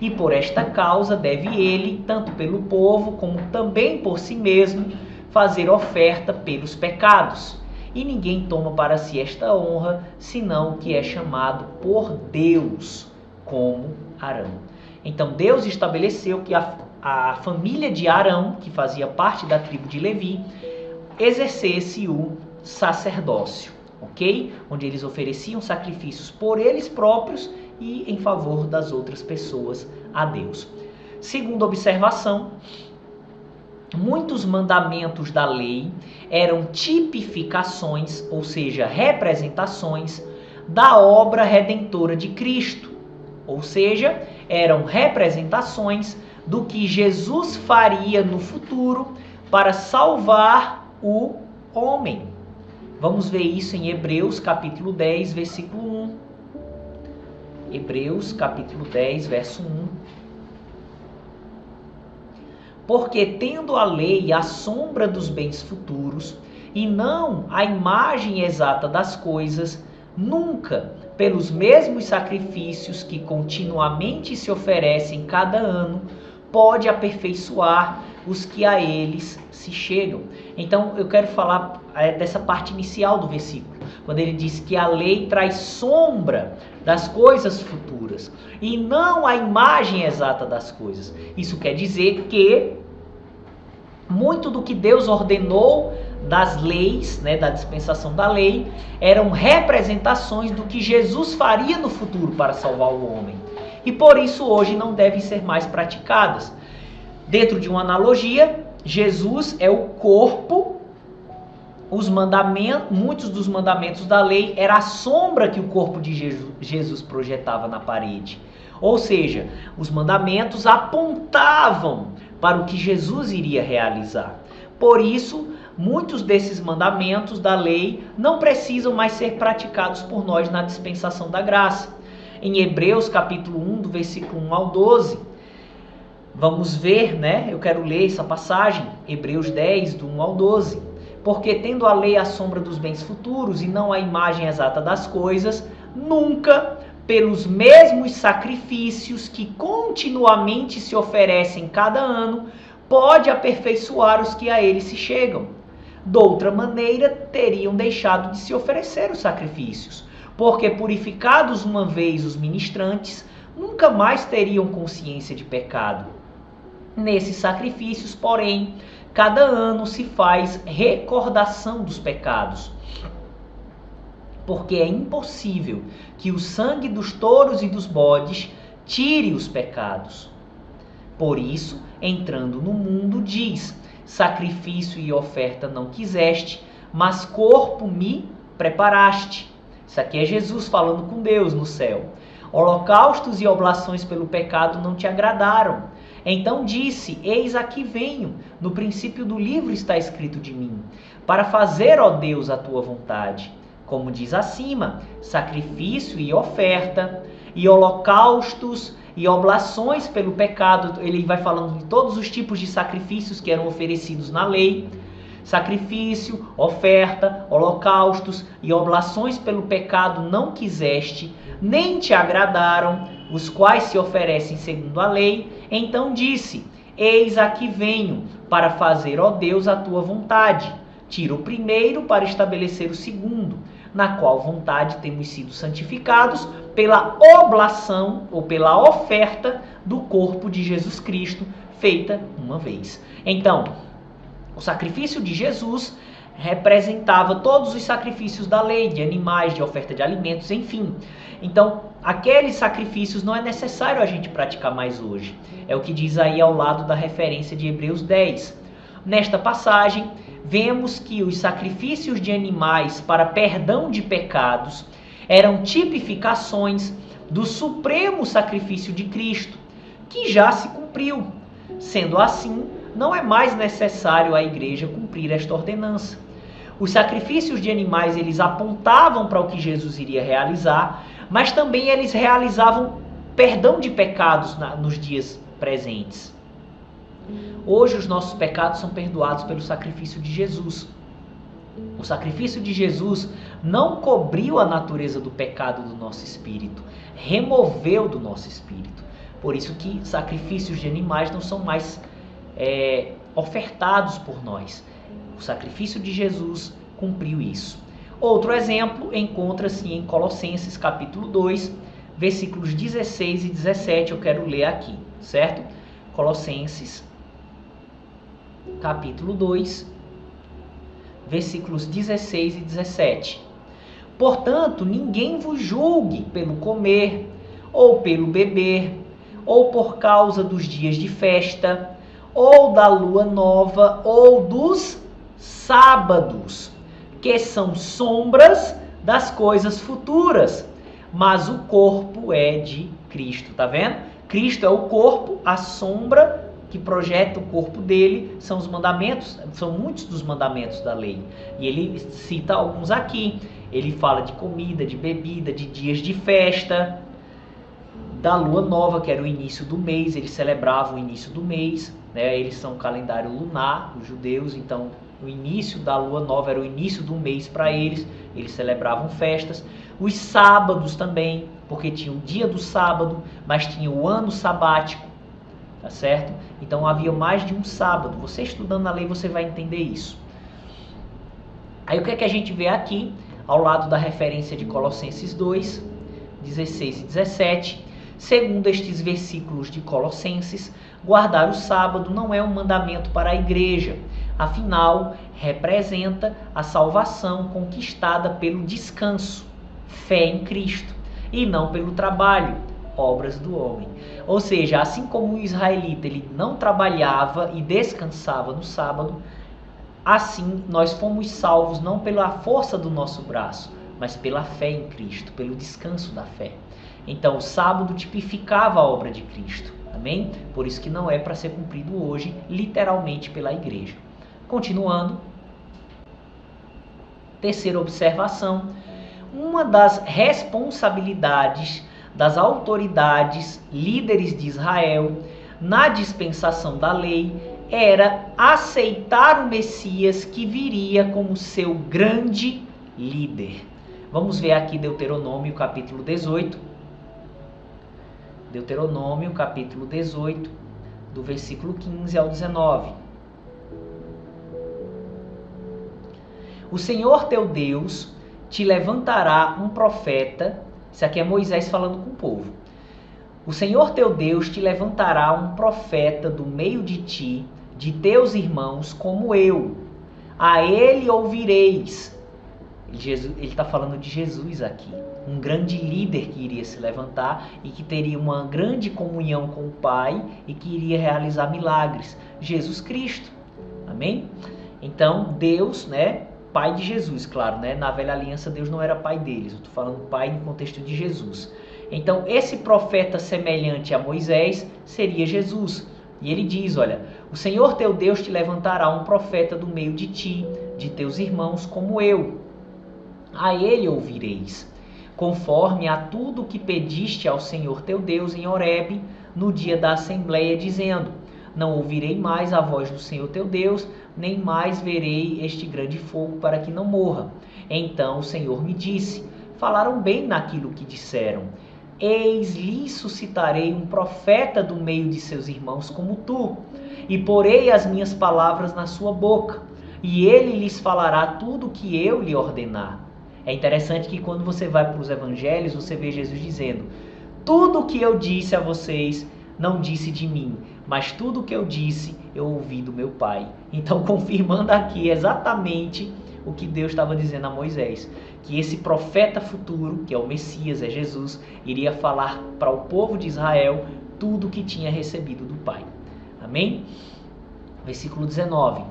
E por esta causa deve ele, tanto pelo povo como também por si mesmo, fazer oferta pelos pecados. E ninguém toma para si esta honra, senão o que é chamado por Deus, como Arão. Então Deus estabeleceu que a família de Arão, que fazia parte da tribo de Levi, exercesse o sacerdócio, ok? Onde eles ofereciam sacrifícios por eles próprios e em favor das outras pessoas a Deus. Segunda observação, muitos mandamentos da lei eram tipificações, ou seja, representações da obra redentora de Cristo. Ou seja, eram representações do que Jesus faria no futuro para salvar o homem. Vamos ver isso em Hebreus capítulo 10, versículo 1. Hebreus capítulo 10, verso 1. Porque tendo a lei a sombra dos bens futuros, e não a imagem exata das coisas, nunca, pelos mesmos sacrifícios que continuamente se oferecem cada ano, pode aperfeiçoar os que a eles se chegam. Então eu quero falar dessa parte inicial do versículo, quando ele diz que a lei traz sombra das coisas futuras e não a imagem exata das coisas. Isso quer dizer que muito do que Deus ordenou das leis, da dispensação da lei, eram representações do que Jesus faria no futuro para salvar o homem. E por isso hoje não devem ser mais praticadas. Dentro de uma analogia, Jesus é o corpo, muitos dos mandamentos da lei era a sombra que o corpo de Jesus projetava na parede. Ou seja, os mandamentos apontavam para o que Jesus iria realizar. Por isso, muitos desses mandamentos da lei não precisam mais ser praticados por nós na dispensação da graça. Em Hebreus capítulo 1, do versículo 1 ao 12, vamos ver, eu quero ler essa passagem, Hebreus 10, do 1 ao 12. Porque tendo a lei a sombra dos bens futuros e não a imagem exata das coisas, nunca, pelos mesmos sacrifícios que continuamente se oferecem cada ano, pode aperfeiçoar os que a ele se chegam. Doutra maneira, teriam deixado de se oferecer os sacrifícios, porque purificados uma vez os ministrantes, nunca mais teriam consciência de pecado. Nesses sacrifícios, porém, cada ano se faz recordação dos pecados, porque é impossível que o sangue dos touros e dos bodes tire os pecados. Por isso, entrando no mundo, diz: sacrifício e oferta não quiseste, mas corpo me preparaste. Isso aqui é Jesus falando com Deus no céu. Holocaustos e oblações pelo pecado não te agradaram. Então disse: eis aqui venho, no princípio do livro está escrito de mim, para fazer, ó Deus, a tua vontade. Como diz acima, sacrifício e oferta, e holocaustos e oblações pelo pecado. Ele vai falando de todos os tipos de sacrifícios que eram oferecidos na lei. Sacrifício, oferta, holocaustos e oblações pelo pecado não quiseste, nem te agradaram, os quais se oferecem segundo a lei. Então disse: eis aqui venho, para fazer, ó Deus, a tua vontade. Tira o primeiro para estabelecer o segundo, na qual vontade temos sido santificados pela oblação ou pela oferta do corpo de Jesus Cristo, feita uma vez. Então, o sacrifício de Jesus representava todos os sacrifícios da lei, de animais, de oferta de alimentos, enfim. Então, aqueles sacrifícios não é necessário a gente praticar mais hoje. É o que diz aí ao lado da referência de Hebreus 10. Nesta passagem, vemos que os sacrifícios de animais para perdão de pecados eram tipificações do supremo sacrifício de Cristo, que já se cumpriu. Sendo assim, não é mais necessário à igreja cumprir esta ordenança. Os sacrifícios de animais, eles apontavam para o que Jesus iria realizar, mas também eles realizavam perdão de pecados nos dias presentes. Hoje os nossos pecados são perdoados pelo sacrifício de Jesus. O sacrifício de Jesus não cobriu a natureza do pecado do nosso espírito, removeu do nosso espírito. Por isso que sacrifícios de animais não são mais ofertados por nós. O sacrifício de Jesus cumpriu isso. Outro exemplo encontra-se em Colossenses capítulo 2, versículos 16 e 17, eu quero ler aqui, certo? Colossenses capítulo 2, versículos 16 e 17. Portanto, ninguém vos julgue pelo comer, ou pelo beber, ou por causa dos dias de festa, ou da lua nova, ou dos sábados, que são sombras das coisas futuras, mas o corpo é de Cristo, tá vendo? Cristo é o corpo, a sombra que projeta o corpo dele são os mandamentos, são muitos dos mandamentos da lei. E ele cita alguns aqui. Ele fala de comida, de bebida, de dias de festa, da lua nova, que era o início do mês, eles celebravam o início do mês, né? Eles são o calendário lunar, os judeus, então o início da lua nova era o início do mês para eles celebravam festas. Os sábados também, porque tinha o dia do sábado, mas tinha o ano sabático, tá certo? Então havia mais de um sábado. Você estudando a lei, você vai entender isso. Aí o que é que a gente vê aqui, ao lado da referência de Colossenses 2, 16 e 17, segundo estes versículos de Colossenses, guardar o sábado não é um mandamento para a igreja, afinal, representa a salvação conquistada pelo descanso, fé em Cristo, e não pelo trabalho, obras do homem. Ou seja, assim como o israelita ele não trabalhava e descansava no sábado, assim nós fomos salvos não pela força do nosso braço, mas pela fé em Cristo, pelo descanso da fé. Então o sábado tipificava a obra de Cristo, amém? Por isso que não é para ser cumprido hoje, literalmente pela igreja. Continuando, terceira observação, uma das responsabilidades das autoridades, líderes de Israel, na dispensação da lei, era aceitar o Messias que viria como seu grande líder. Vamos ver aqui Deuteronômio capítulo 18. Deuteronômio capítulo 18, do versículo 15 ao 19. O Senhor teu Deus te levantará um profeta. Isso aqui é Moisés falando com o povo. O Senhor teu Deus te levantará um profeta do meio de ti, de teus irmãos, como eu. A ele ouvireis. Ele está falando de Jesus aqui. Um grande líder que iria se levantar e que teria uma grande comunhão com o Pai e que iria realizar milagres. Jesus Cristo. Amém? Então, Deus, Pai de Jesus, claro, Na velha aliança, Deus não era pai deles. Eu estou falando pai no contexto de Jesus. Então, esse profeta semelhante a Moisés seria Jesus. E ele diz, olha, o Senhor teu Deus te levantará um profeta do meio de ti, de teus irmãos, como eu. A ele ouvireis, conforme a tudo que pediste ao Senhor teu Deus em Horebe, no dia da assembleia, dizendo, não ouvirei mais a voz do Senhor teu Deus, nem mais verei este grande fogo para que não morra. Então o Senhor me disse, falaram bem naquilo que disseram. Eis lhe suscitarei um profeta do meio de seus irmãos como tu, e porei as minhas palavras na sua boca, e ele lhes falará tudo o que eu lhe ordenar. É interessante que quando você vai para os evangelhos, você vê Jesus dizendo, tudo o que eu disse a vocês, não disse de mim, mas tudo o que eu disse, eu ouvi do meu Pai. Então, confirmando aqui exatamente o que Deus estava dizendo a Moisés, que esse profeta futuro, que é o Messias, é Jesus, iria falar para o povo de Israel tudo o que tinha recebido do Pai. Amém? Versículo 19.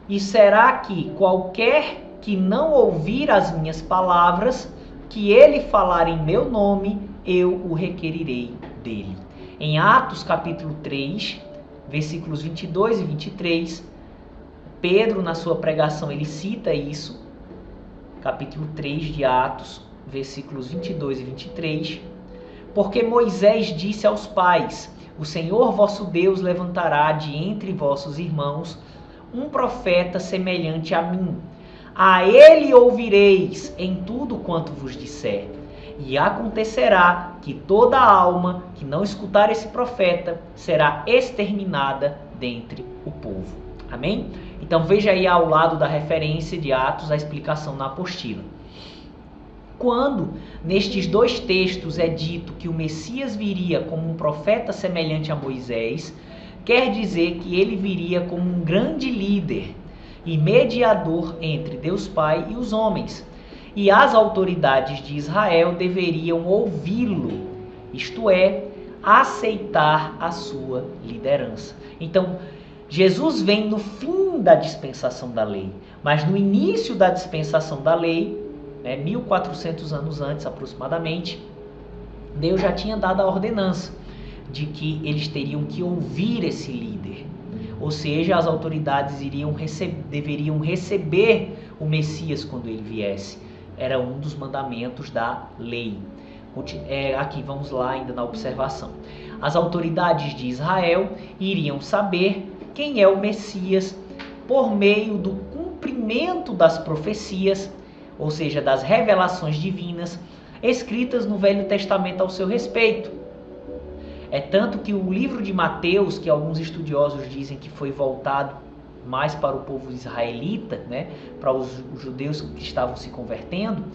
E será que qualquer que não ouvir as minhas palavras, que ele falar em meu nome, eu o requerirei dele. Em Atos capítulo 3, versículos 22 e 23, Pedro, na sua pregação, ele cita isso. Capítulo 3 de Atos, versículos 22 e 23. Porque Moisés disse aos pais, o Senhor vosso Deus levantará de entre vossos irmãos um profeta semelhante a mim. A ele ouvireis em tudo quanto vos disser. E acontecerá que toda alma que não escutar esse profeta será exterminada dentre o povo. Amém? Então veja aí ao lado da referência de Atos a explicação na apostila. Quando nestes dois textos é dito que o Messias viria como um profeta semelhante a Moisés, quer dizer que ele viria como um grande líder e mediador entre Deus Pai e os homens. E as autoridades de Israel deveriam ouvi-lo, isto é, aceitar a sua liderança. Então, Jesus vem no fim da dispensação da lei, mas no início da dispensação da lei, 1400 anos antes aproximadamente, Deus já tinha dado a ordenança de que eles teriam que ouvir esse líder. Ou seja, as autoridades deveriam receber o Messias quando ele viesse. Era um dos mandamentos da lei. Aqui, vamos lá ainda na observação. As autoridades de Israel iriam saber quem é o Messias por meio do cumprimento das profecias, ou seja, das revelações divinas, escritas no Velho Testamento ao seu respeito. É tanto que o livro de Mateus, que alguns estudiosos dizem que foi voltado mais para o povo israelita, para os judeus que estavam se convertendo,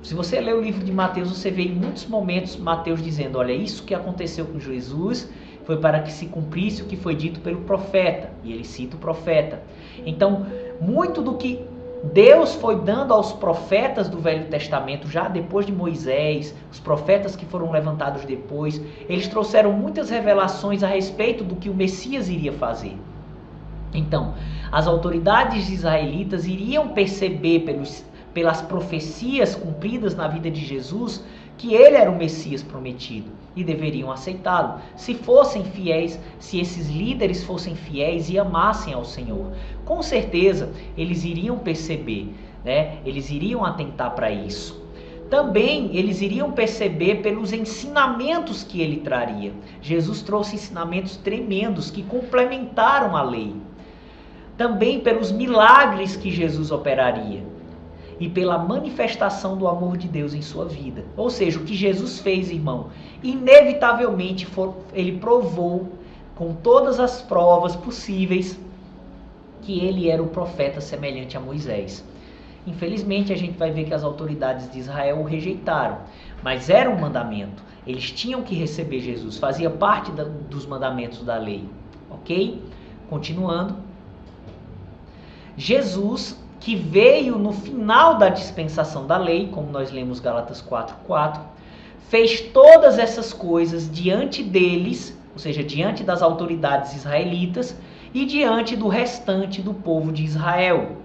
se você ler o livro de Mateus, você vê em muitos momentos Mateus dizendo, olha, isso que aconteceu com Jesus foi para que se cumprisse o que foi dito pelo profeta, e ele cita o profeta. Então, muito do que Deus foi dando aos profetas do Velho Testamento, já depois de Moisés, os profetas que foram levantados depois, eles trouxeram muitas revelações a respeito do que o Messias iria fazer. Então, as autoridades israelitas iriam perceber pelas profecias cumpridas na vida de Jesus que ele era o Messias prometido e deveriam aceitá-lo. Se fossem fiéis, se esses líderes fossem fiéis e amassem ao Senhor, com certeza eles iriam perceber, eles iriam atentar para isso. Também eles iriam perceber pelos ensinamentos que ele traria. Jesus trouxe ensinamentos tremendos que complementaram a lei. Também pelos milagres que Jesus operaria. e pela manifestação do amor de Deus em sua vida. Ou seja, o que Jesus fez, irmão, inevitavelmente ele provou com todas as provas possíveis que ele era o profeta semelhante a Moisés. Infelizmente, a gente vai ver que as autoridades de Israel o rejeitaram, mas era um mandamento. Eles tinham que receber Jesus, fazia parte dos mandamentos da lei. Ok? Continuando. Jesus, que veio no final da dispensação da lei, como nós lemos Gálatas 4:4, fez todas essas coisas diante deles, ou seja, diante das autoridades israelitas e diante do restante do povo de Israel.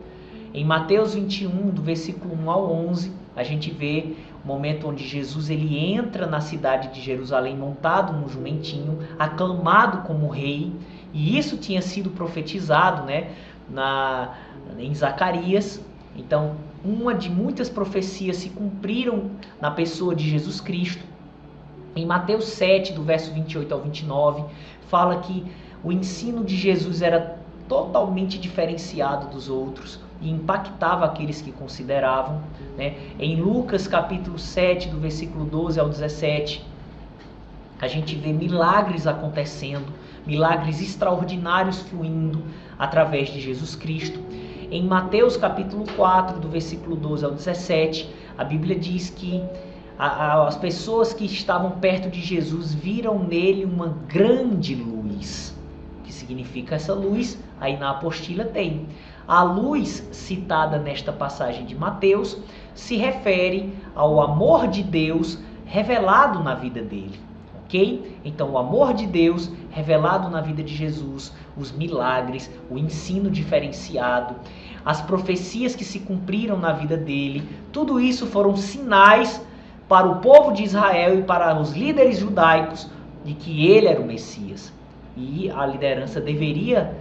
Em Mateus 21, do versículo 1 ao 11, a gente vê o momento onde Jesus ele entra na cidade de Jerusalém montado num jumentinho, aclamado como rei, e isso tinha sido profetizado, né, em Zacarias. Então, uma de muitas profecias se cumpriram na pessoa de Jesus Cristo. Em Mateus 7, do verso 28 ao 29, fala que o ensino de Jesus era totalmente diferenciado dos outros e impactava aqueles que consideravam, né? Em Lucas capítulo 7, do versículo 12 ao 17, a gente vê milagres acontecendo, milagres extraordinários fluindo através de Jesus Cristo. Em Mateus capítulo 4, do versículo 12 ao 17, a Bíblia diz que as pessoas que estavam perto de Jesus viram nele uma grande luz. O que significa essa luz? Aí na apostila tem. A luz citada nesta passagem de Mateus se refere ao amor de Deus revelado na vida dele. Ok? Então o amor de Deus revelado na vida de Jesus, os milagres, o ensino diferenciado, as profecias que se cumpriram na vida dele, tudo isso foram sinais para o povo de Israel e para os líderes judaicos de que ele era o Messias. E a liderança deveria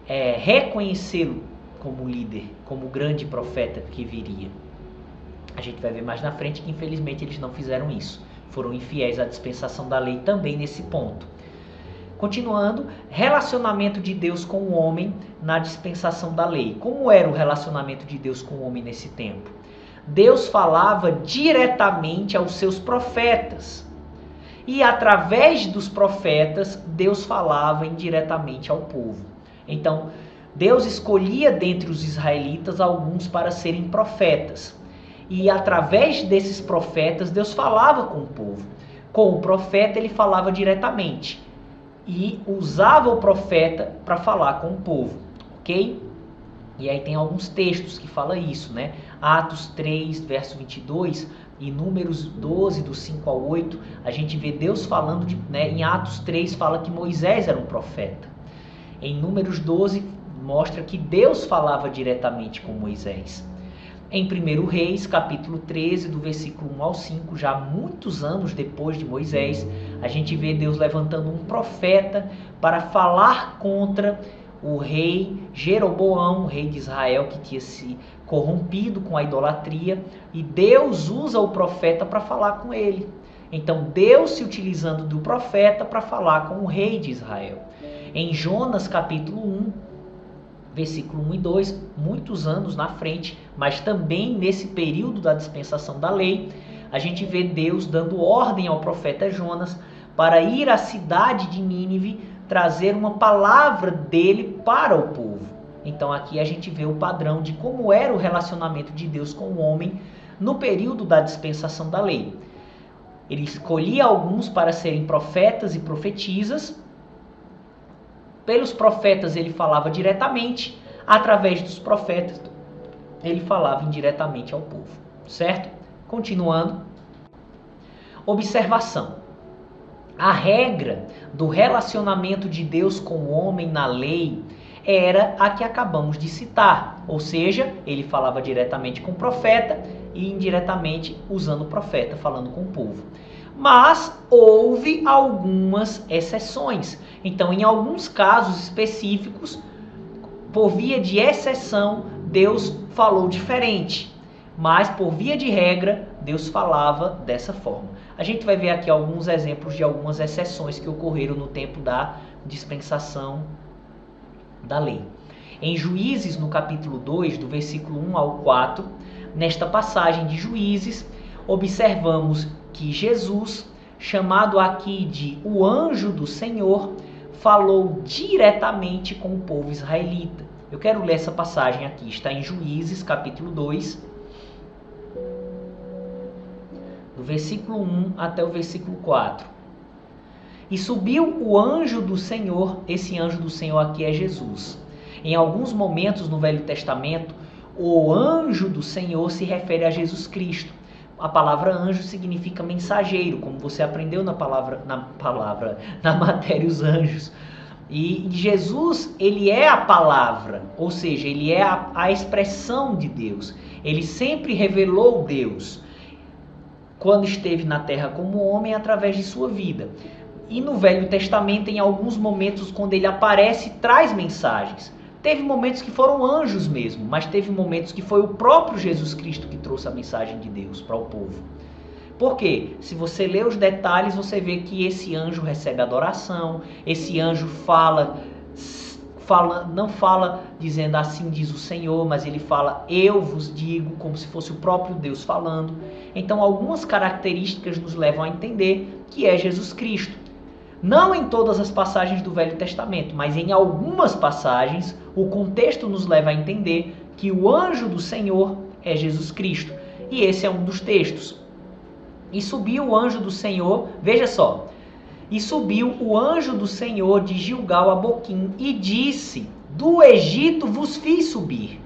reconhecê-lo como líder, como grande profeta que viria. A gente vai ver mais na frente que infelizmente eles não fizeram isso. Foram infiéis à dispensação da lei também nesse ponto. Continuando, relacionamento de Deus com o homem na dispensação da lei. Como era o relacionamento de Deus com o homem nesse tempo? Deus falava diretamente aos seus profetas. E através dos profetas, Deus falava indiretamente ao povo. Então, Deus escolhia dentre os israelitas alguns para serem profetas. E através desses profetas, Deus falava com o povo. Com o profeta, ele falava diretamente. E usava o profeta para falar com o povo. Ok? E aí tem alguns textos que falam isso, né? Atos 3, verso 22 e Números 12, do 5 ao 8, a gente vê Deus falando, em Atos 3 fala que Moisés era um profeta. Em Números 12 mostra que Deus falava diretamente com Moisés. Em 1 Reis, capítulo 13, do versículo 1 ao 5, já muitos anos depois de Moisés, a gente vê Deus levantando um profeta para falar contra o rei Jeroboão, o rei de Israel, que tinha se corrompido com a idolatria, e Deus usa o profeta para falar com ele. Então Deus se utilizando do profeta para falar com o rei de Israel. Em Jonas capítulo 1, versículo 1 e 2, muitos anos na frente, mas também nesse período da dispensação da lei, a gente vê Deus dando ordem ao profeta Jonas para ir à cidade de Nínive trazer uma palavra dele para o povo. Então aqui a gente vê o padrão de como era o relacionamento de Deus com o homem no período da dispensação da lei. Ele escolhia alguns para serem profetas e profetisas. Pelos profetas ele falava diretamente, através dos profetas ele falava indiretamente ao povo, certo? Continuando. Observação. A regra do relacionamento de Deus com o homem na lei era a que acabamos de citar, ou seja, ele falava diretamente com o profeta e indiretamente usando o profeta, falando com o povo. Mas houve algumas exceções. Então, em alguns casos específicos, por via de exceção, Deus falou diferente. Mas, por via de regra, Deus falava dessa forma. A gente vai ver aqui alguns exemplos de algumas exceções que ocorreram no tempo da dispensação da lei. Em Juízes, no capítulo 2, do versículo 1 ao 4, Nesta passagem de Juízes, observamos que Jesus, chamado aqui de o anjo do Senhor, falou diretamente com o povo israelita. Eu quero ler essa passagem aqui, está em Juízes, capítulo 2, do versículo 1 até o versículo 4. E subiu o anjo do Senhor, esse anjo do Senhor aqui é Jesus. Em alguns momentos no Velho Testamento, o anjo do Senhor se refere a Jesus Cristo. A palavra anjo significa mensageiro, como você aprendeu na matéria os anjos. E Jesus, ele é a palavra, ou seja, ele é a expressão de Deus. Ele sempre revelou Deus quando esteve na terra como homem através de sua vida. E no Velho Testamento, em alguns momentos, quando ele aparece, traz mensagens. Teve momentos que foram anjos mesmo, mas teve momentos que foi o próprio Jesus Cristo que trouxe a mensagem de Deus para o povo. Por quê? Se você ler os detalhes, você vê que esse anjo recebe adoração, esse anjo não fala dizendo assim diz o Senhor, mas ele fala eu vos digo, como se fosse o próprio Deus falando. Então algumas características nos levam a entender que é Jesus Cristo. Não em todas as passagens do Velho Testamento, mas em algumas passagens, o contexto nos leva a entender que o anjo do Senhor é Jesus Cristo. E esse é um dos textos. E subiu o anjo do Senhor, veja só, e subiu o anjo do Senhor de Gilgal a Boquim e disse, do Egito vos fiz subir,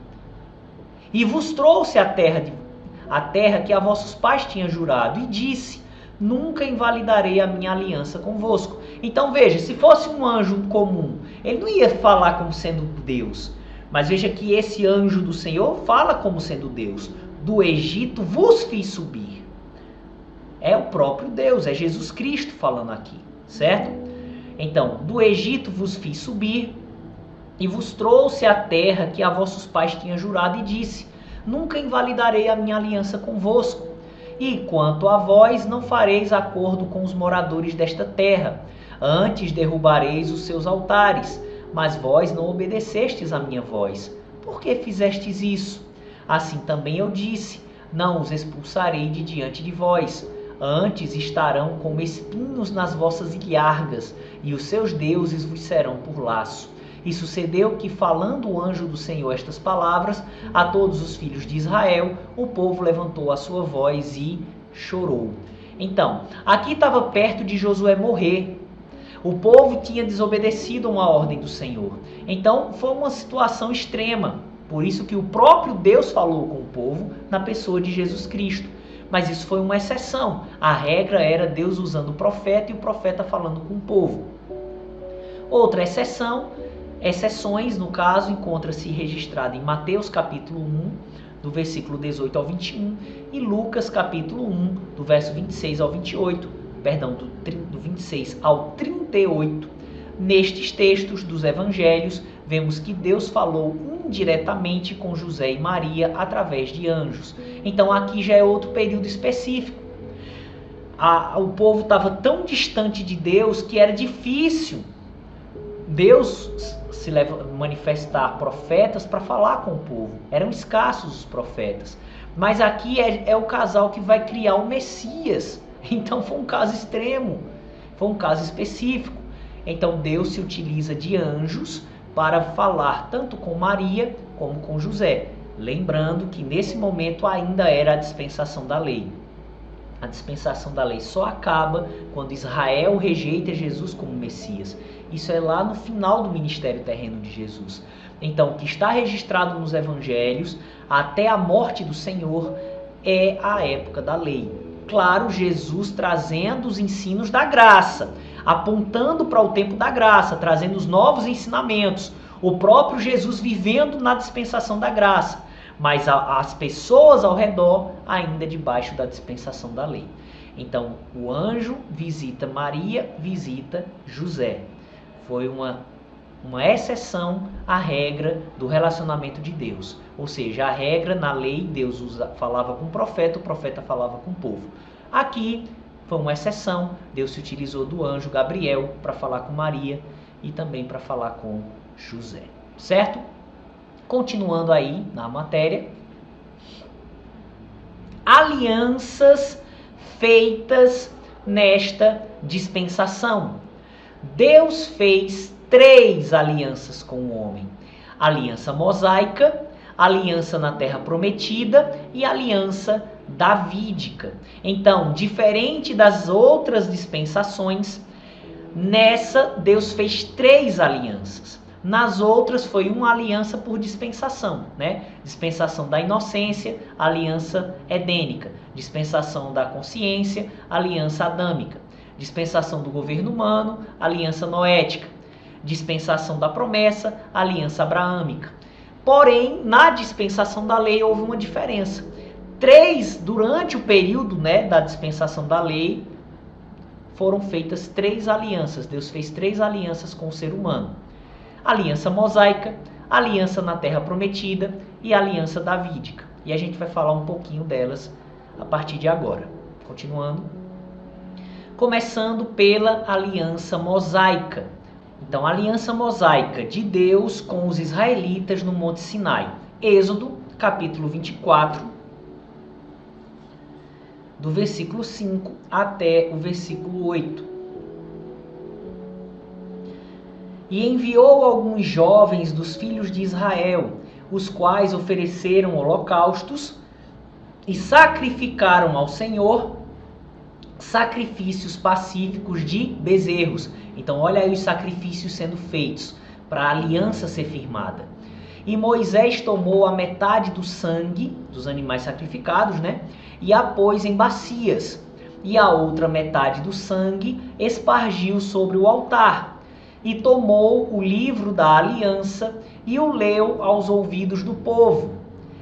e vos trouxe a terra que a vossos pais tinha jurado, e disse, nunca invalidarei a minha aliança convosco. Então veja, se fosse um anjo comum, ele não ia falar como sendo Deus. Mas veja que esse anjo do Senhor fala como sendo Deus. Do Egito vos fiz subir. É o próprio Deus, é Jesus Cristo falando aqui, certo? Então, do Egito vos fiz subir e vos trouxe a terra que a vossos pais tinha jurado e disse, nunca invalidarei a minha aliança convosco. E quanto a vós, não fareis acordo com os moradores desta terra, antes derrubareis os seus altares, mas vós não obedecestes a minha voz. Por que fizestes isso? Assim também eu disse, não os expulsarei de diante de vós, antes estarão como espinhos nas vossas ilhargas, e os seus deuses vos serão por laço. E sucedeu que, falando o anjo do Senhor estas palavras a todos os filhos de Israel, o povo levantou a sua voz e chorou. Então, aqui estava perto de Josué morrer. O povo tinha desobedecido a uma ordem do Senhor. Então, foi uma situação extrema. Por isso que o próprio Deus falou com o povo na pessoa de Jesus Cristo. Mas isso foi uma exceção. A regra era Deus usando o profeta e o profeta falando com o povo. Outra exceções, no caso, encontra-se registrada em Mateus capítulo 1, do versículo 18 ao 21, e Lucas capítulo 1, do verso 26 ao 28, do 26 ao 38. Nestes textos dos evangelhos, vemos que Deus falou indiretamente com José e Maria através de anjos. Então aqui já é outro período específico. O povo estava tão distante de Deus que era difícil Deus manifestar profetas para falar com o povo. Eram escassos os profetas. Mas aqui é o casal que vai criar o Messias. Então foi um caso extremo, foi um caso específico. Então Deus se utiliza de anjos para falar tanto com Maria como com José. Lembrando que nesse momento ainda era a dispensação da lei. A dispensação da lei só acaba quando Israel rejeita Jesus como Messias. Isso é lá no final do ministério terreno de Jesus. Então, o que está registrado nos evangelhos, até a morte do Senhor, é a época da lei. Claro, Jesus trazendo os ensinos da graça, apontando para o tempo da graça, trazendo os novos ensinamentos. O próprio Jesus vivendo na dispensação da graça, mas as pessoas ao redor ainda debaixo da dispensação da lei. Então, o anjo visita Maria, visita José. Foi uma exceção à regra do relacionamento de Deus. Ou seja, a regra na lei, Deus falava com o profeta falava com o povo. Aqui foi uma exceção, Deus se utilizou do anjo Gabriel para falar com Maria e também para falar com José. Certo? Continuando aí na matéria. alianças feitas nesta dispensação. Deus fez 3 alianças com o homem: a aliança mosaica, a aliança na terra prometida e a aliança davídica. Então, diferente das outras dispensações, nessa Deus fez 3 alianças. Nas outras foi uma aliança por dispensação, né? Dispensação da inocência, aliança edênica. Dispensação da consciência, aliança adâmica. Dispensação do governo humano, aliança noética. Dispensação da promessa, aliança abraâmica. Porém, na dispensação da lei houve uma diferença. Durante o período, né, da dispensação da lei, foram feitas 3 alianças. Deus fez 3 alianças com o ser humano: aliança mosaica, aliança na terra prometida e aliança davídica. E a gente vai falar um pouquinho delas a partir de agora. Continuando. Começando pela aliança mosaica. Então, a aliança mosaica de Deus com os israelitas no Monte Sinai. Êxodo, capítulo 24, do versículo 5 até o versículo 8. E enviou alguns jovens dos filhos de Israel, os quais ofereceram holocaustos e sacrificaram ao Senhor sacrifícios pacíficos de bezerros. Então, olha aí os sacrifícios sendo feitos para a aliança ser firmada. E Moisés tomou a metade do sangue dos animais sacrificados, né? E a pôs em bacias. E a outra metade do sangue espargiu sobre o altar. E tomou o livro da aliança e o leu aos ouvidos do povo.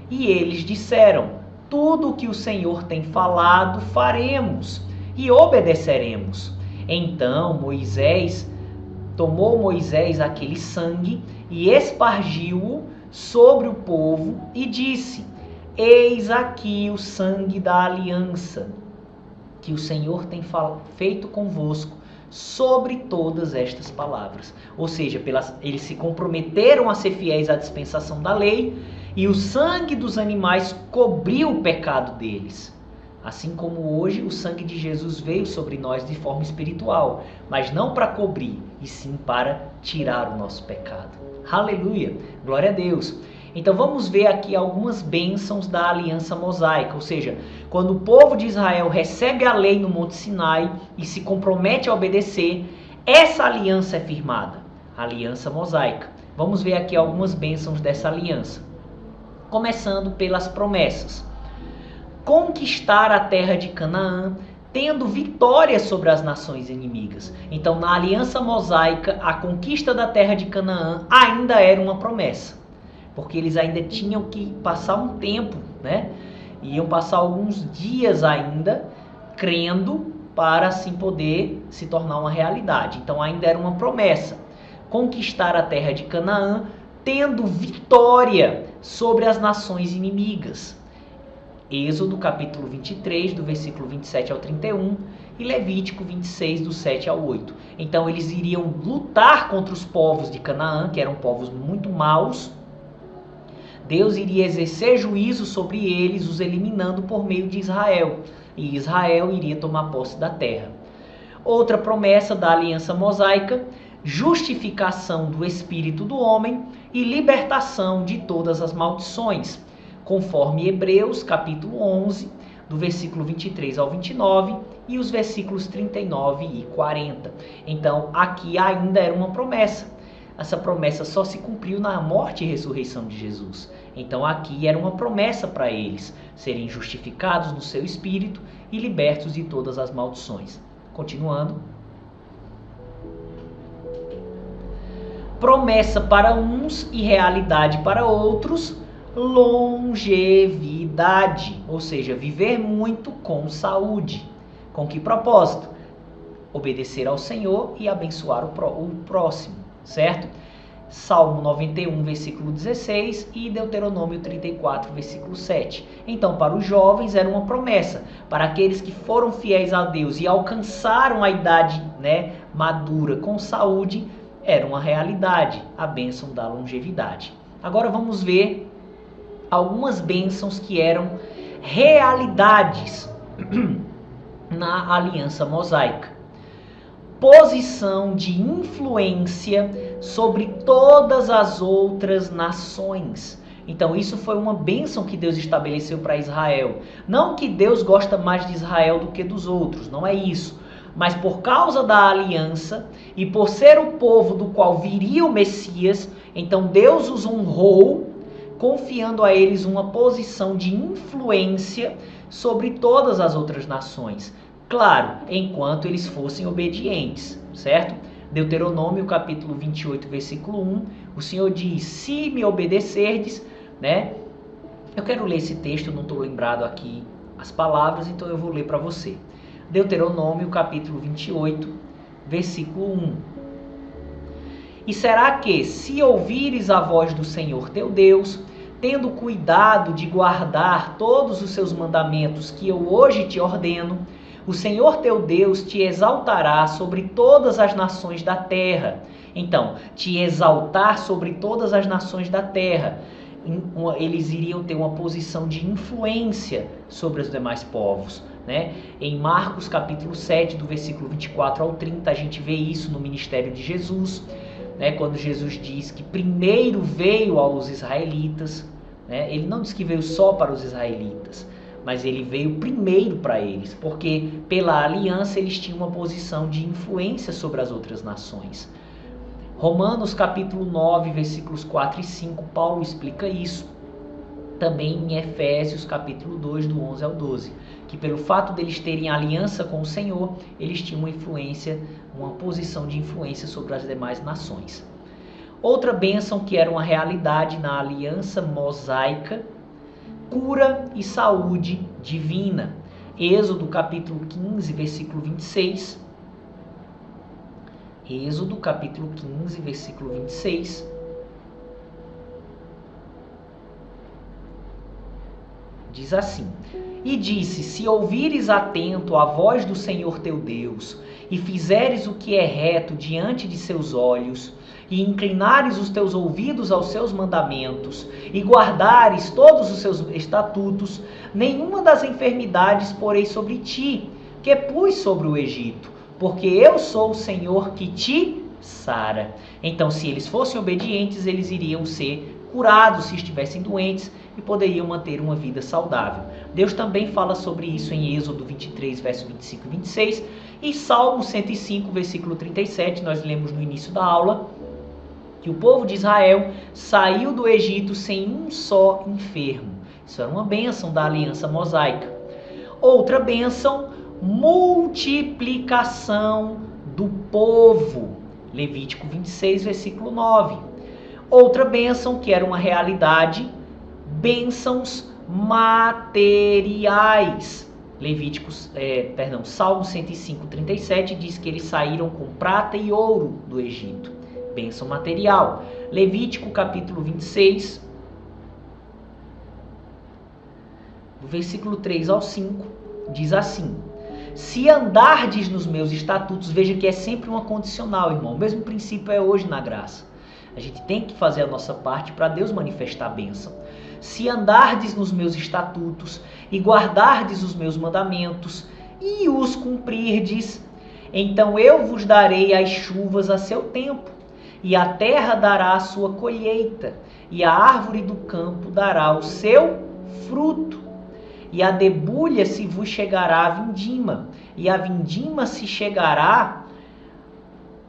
E eles disseram: tudo o que o Senhor tem falado faremos e obedeceremos. Então tomou Moisés aquele sangue e espargiu-o sobre o povo e disse: eis aqui o sangue da aliança que o Senhor tem feito convosco sobre todas estas palavras. Ou seja, eles se comprometeram a ser fiéis à dispensação da lei e o sangue dos animais cobriu o pecado deles. Assim como hoje o sangue de Jesus veio sobre nós de forma espiritual, mas não para cobrir, e sim para tirar o nosso pecado. Aleluia! Glória a Deus! Então vamos ver aqui algumas bênçãos da aliança mosaica, ou seja, quando o povo de Israel recebe a lei no Monte Sinai e se compromete a obedecer, essa aliança é firmada, a aliança mosaica. Vamos ver aqui algumas bênçãos dessa aliança. Começando pelas promessas. Conquistar a terra de Canaã, tendo vitória sobre as nações inimigas. Então, na aliança mosaica, a conquista da terra de Canaã ainda era uma promessa, porque eles ainda tinham que passar um tempo, né? Iam passar alguns dias ainda crendo para assim poder se tornar uma realidade. Então, ainda era uma promessa. Conquistar a terra de Canaã, tendo vitória sobre as nações inimigas. Êxodo capítulo 23, do versículo 27 ao 31, e Levítico 26, do 7 ao 8. Então eles iriam lutar contra os povos de Canaã, que eram povos muito maus. Deus iria exercer juízo sobre eles, os eliminando por meio de Israel. E Israel iria tomar posse da terra. Outra promessa da aliança mosaica: justificação do espírito do homem e libertação de todas as maldições, conforme Hebreus capítulo 11, do versículo 23 ao 29 e os versículos 39 e 40. Então, aqui ainda era uma promessa. Essa promessa só se cumpriu na morte e ressurreição de Jesus. Então, aqui era uma promessa para eles serem justificados no seu espírito e libertos de todas as maldições. Continuando. Promessa para uns e realidade para outros: longevidade, ou seja, viver muito com saúde. Com que propósito? Obedecer ao Senhor e abençoar o próximo, certo? Salmo 91, versículo 16 e Deuteronômio 34, versículo 7. Então, para os jovens era uma promessa, para aqueles que foram fiéis a Deus e alcançaram a idade, madura com saúde, era uma realidade, a bênção da longevidade. Agora vamos ver algumas bênçãos que eram realidades na aliança mosaica. Posição de influência sobre todas as outras nações. Então isso foi uma bênção que Deus estabeleceu para Israel. Não que Deus gosta mais de Israel do que dos outros, não é isso. Mas por causa da aliança e por ser o povo do qual viria o Messias, então Deus os honrou, confiando a eles uma posição de influência sobre todas as outras nações. Claro, enquanto eles fossem obedientes, certo? Deuteronômio capítulo 28, versículo 1, o Senhor diz, se me obedecerdes, né? Eu quero ler esse texto, não estou lembrado aqui as palavras, então eu vou ler para você. Deuteronômio capítulo 28, versículo 1. E será que, se ouvires a voz do Senhor teu Deus, tendo cuidado de guardar todos os seus mandamentos que eu hoje te ordeno, o Senhor teu Deus te exaltará sobre todas as nações da terra. Então, te exaltar sobre todas as nações da terra. Eles iriam ter uma posição de influência sobre os demais povos, né? Em Marcos capítulo 7, do versículo 24 ao 30, a gente vê isso no ministério de Jesus, né? Quando Jesus diz que primeiro veio aos israelitas, né? Ele não diz que veio só para os israelitas, mas ele veio primeiro para eles, porque pela aliança eles tinham uma posição de influência sobre as outras nações. Romanos capítulo 9, versículos 4 e 5, Paulo explica isso. Também em Efésios capítulo 2, do 11 ao 12, que pelo fato deles terem aliança com o Senhor, eles tinham uma influência, uma posição de influência sobre as demais nações. Outra bênção que era uma realidade na aliança mosaica, cura e saúde divina. Êxodo capítulo 15, versículo 26. Êxodo capítulo 15, versículo 26. Diz assim: E disse, se ouvires atento a voz do Senhor teu Deus, e fizeres o que é reto diante de seus olhos, e inclinares os teus ouvidos aos seus mandamentos, e guardares todos os seus estatutos, nenhuma das enfermidades porei sobre ti, que pus sobre o Egito, porque eu sou o Senhor que te sara. Então, se eles fossem obedientes, eles iriam ser curados se estivessem doentes e poderiam manter uma vida saudável. Deus também fala sobre isso em Êxodo 23, verso 25 e 26, e Salmo 105, versículo 37, nós lemos no início da aula, que o povo de Israel saiu do Egito sem um só enfermo. Isso era uma bênção da aliança mosaica. Outra bênção, multiplicação do povo. Levítico 26, versículo 9. Outra bênção que era uma realidade, bênçãos materiais. Salmo 105, 37 diz que eles saíram com prata e ouro do Egito. Bênção material. Levítico capítulo 26, do versículo 3 ao 5, diz assim: se andardes nos meus estatutos, veja que é sempre uma condicional, irmão. O mesmo princípio é hoje na graça. A gente tem que fazer a nossa parte para Deus manifestar a bênção. Se andardes nos meus estatutos e guardardes os meus mandamentos e os cumprirdes, então eu vos darei as chuvas a seu tempo, e a terra dará a sua colheita, e a árvore do campo dará o seu fruto, e a debulha se vos chegará a vindima, e a vindima se chegará